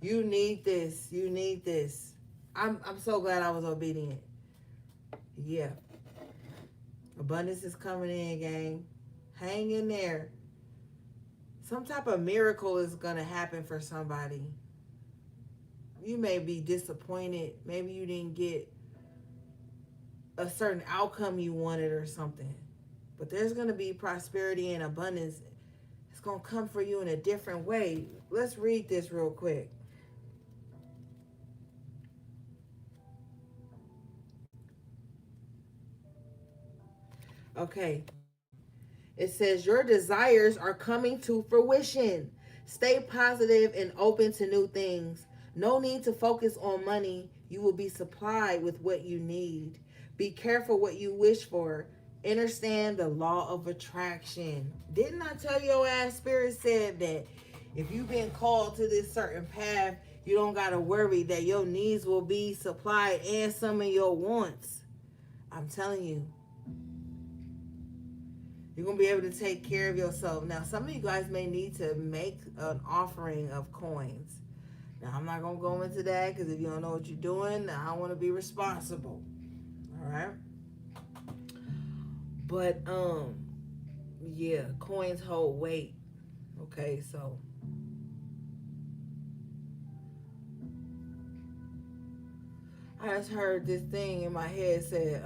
You need this. You need this. I'm so glad I was obedient. Yeah. Abundance is coming in, gang. Hang in there. Some type of miracle is going to happen for somebody. You may be disappointed. Maybe you didn't get a certain outcome you wanted or something. But there's going to be prosperity and abundance. It's going to come for you in a different way. Let's read this real quick. Okay. It says, your desires are coming to fruition. Stay positive and open to new things. No need to focus on money. You will be supplied with what you need. Be careful what you wish for. Understand the law of attraction. Didn't I tell your ass, Spirit said that if you've been called to this certain path, you don't got to worry that your needs will be supplied and some of your wants. I'm telling you. You're going to be able to take care of yourself. Now, some of you guys may need to make an offering of coins. Now, I'm not going to go into that, because if you don't know what you're doing, I don't want to be responsible. All right? But, yeah, coins hold weight. Okay, so I just heard this thing in my head said,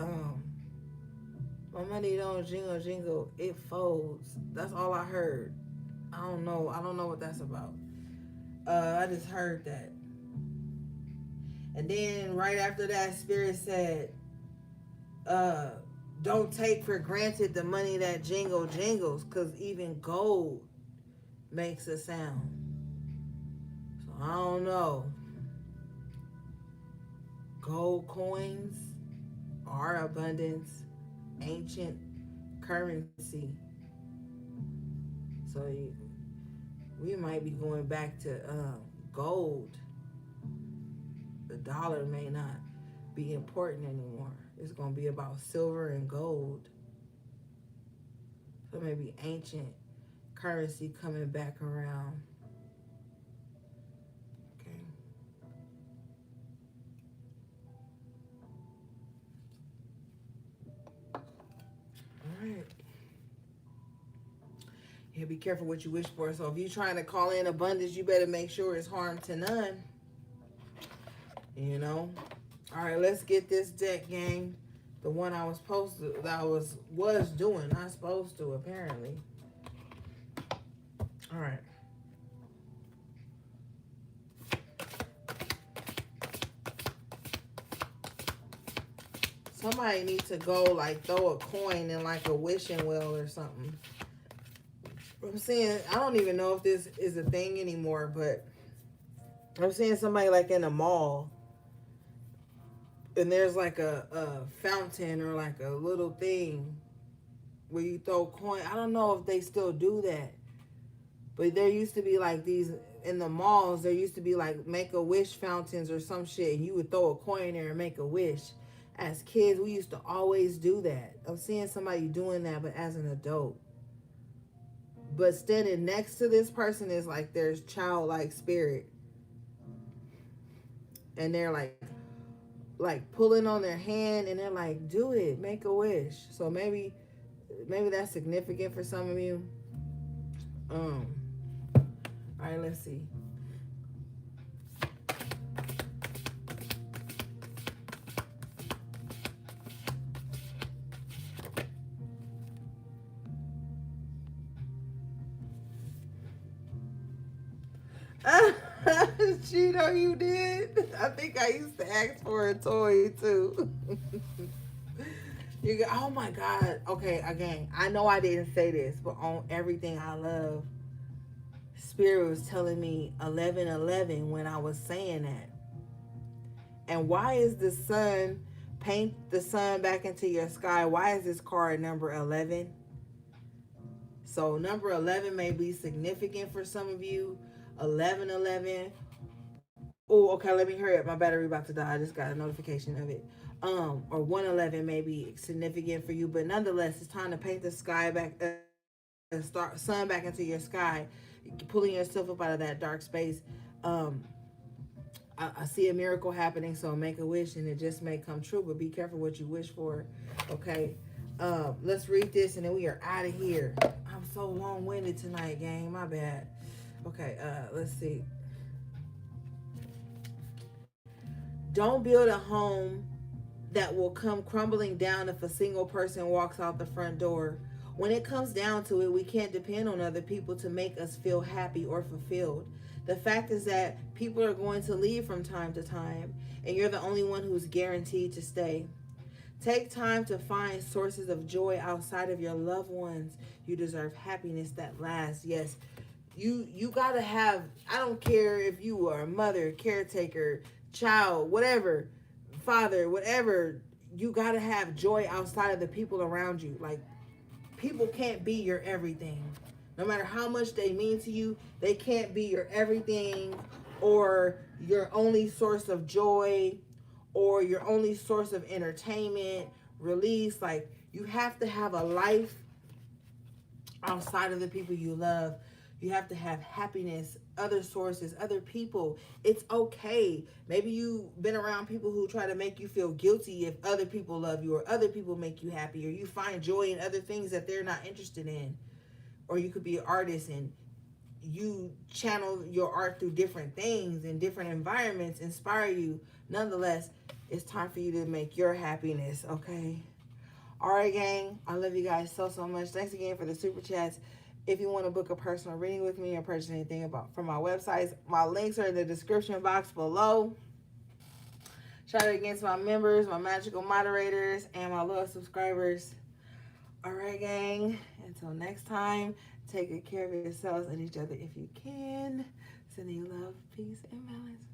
my money don't jingle, it folds. That's all I heard. I don't know what that's about. I just heard that. And then right after that, Spirit said, don't take for granted the money that jingles, because even gold makes a sound. So I don't know. Gold coins are abundance, ancient currency. So we might be going back to gold. The dollar may not be important anymore. It's going to be about silver and gold. So maybe ancient currency coming back around. Okay. All right. Yeah, be careful what you wish for. So if you're trying to call in abundance, you better make sure it's harm to none. You know? All right, let's get this deck, gang. The one I was supposed to, that I was doing, not supposed to, apparently. All right. Somebody needs to go, like, throw a coin in, like, a wishing well or something. I'm saying, I don't even know if this is a thing anymore, but I'm seeing somebody, like, in a mall, and there's, like, a fountain or, like, a little thing where you throw coin. I don't know if they still do that, but there used to be, like, these, in the malls, there used to be, like, make-a-wish fountains or some shit, and you would throw a coin in there and make a wish. As kids, we used to always do that. I'm seeing somebody doing that, but as an adult. But standing next to this person is like there's childlike spirit. And they're like pulling on their hand, and they're like, do it, make a wish. So maybe that's significant for some of you. All right, let's see. Cheeto, you did? I think I used to ask for a toy too. You go, oh my God. Okay, again, I know I didn't say this, but on everything I love, Spirit was telling me 11:11 when I was saying that. And why is the sun, paint the sun back into your sky? Why is this card number 11? So number 11 may be significant for some of you. 11:11. Oh, okay, let me hurry up. My battery about to die. I just got a notification of it. Or 111 may be significant for you, but nonetheless, it's time to paint the sky back, start sun back into your sky, pulling yourself up out of that dark space. I see a miracle happening, so make a wish, and it just may come true. But be careful what you wish for. Okay, let's read this, and then we are out of here. I'm so long-winded tonight, gang. My bad. Okay, let's see. Don't build a home that will come crumbling down if a single person walks out the front door. When it comes down to it, we can't depend on other people to make us feel happy or fulfilled. The fact is that people are going to leave from time to time, and you're the only one who's guaranteed to stay. Take time to find sources of joy outside of your loved ones. You deserve happiness that lasts. Yes, you gotta have, I don't care if you are a mother, caretaker, child, whatever, father, whatever, you gotta have joy outside of the people around you. Like, people can't be your everything. No matter how much they mean to you, they can't be your everything or your only source of joy or your only source of entertainment, release. Like, you have to have a life outside of the people you love. You have to have happiness, other sources, other people. It's okay. Maybe you've been around people who try to make you feel guilty if other people love you or other people make you happy, or you find joy in other things that they're not interested in. Or you could be an artist and you channel your art through different things and different environments inspire you. Nonetheless, it's time for you to make your happiness, okay? All right, gang. I love you guys so much. Thanks again for the super chats. If you want to book a personal reading with me or purchase anything from my websites, my links are in the description box below. Shout out again to my members, my magical moderators, and my loyal subscribers. All right, gang. Until next time, take good care of yourselves and each other if you can. Sending you love, peace, and balance.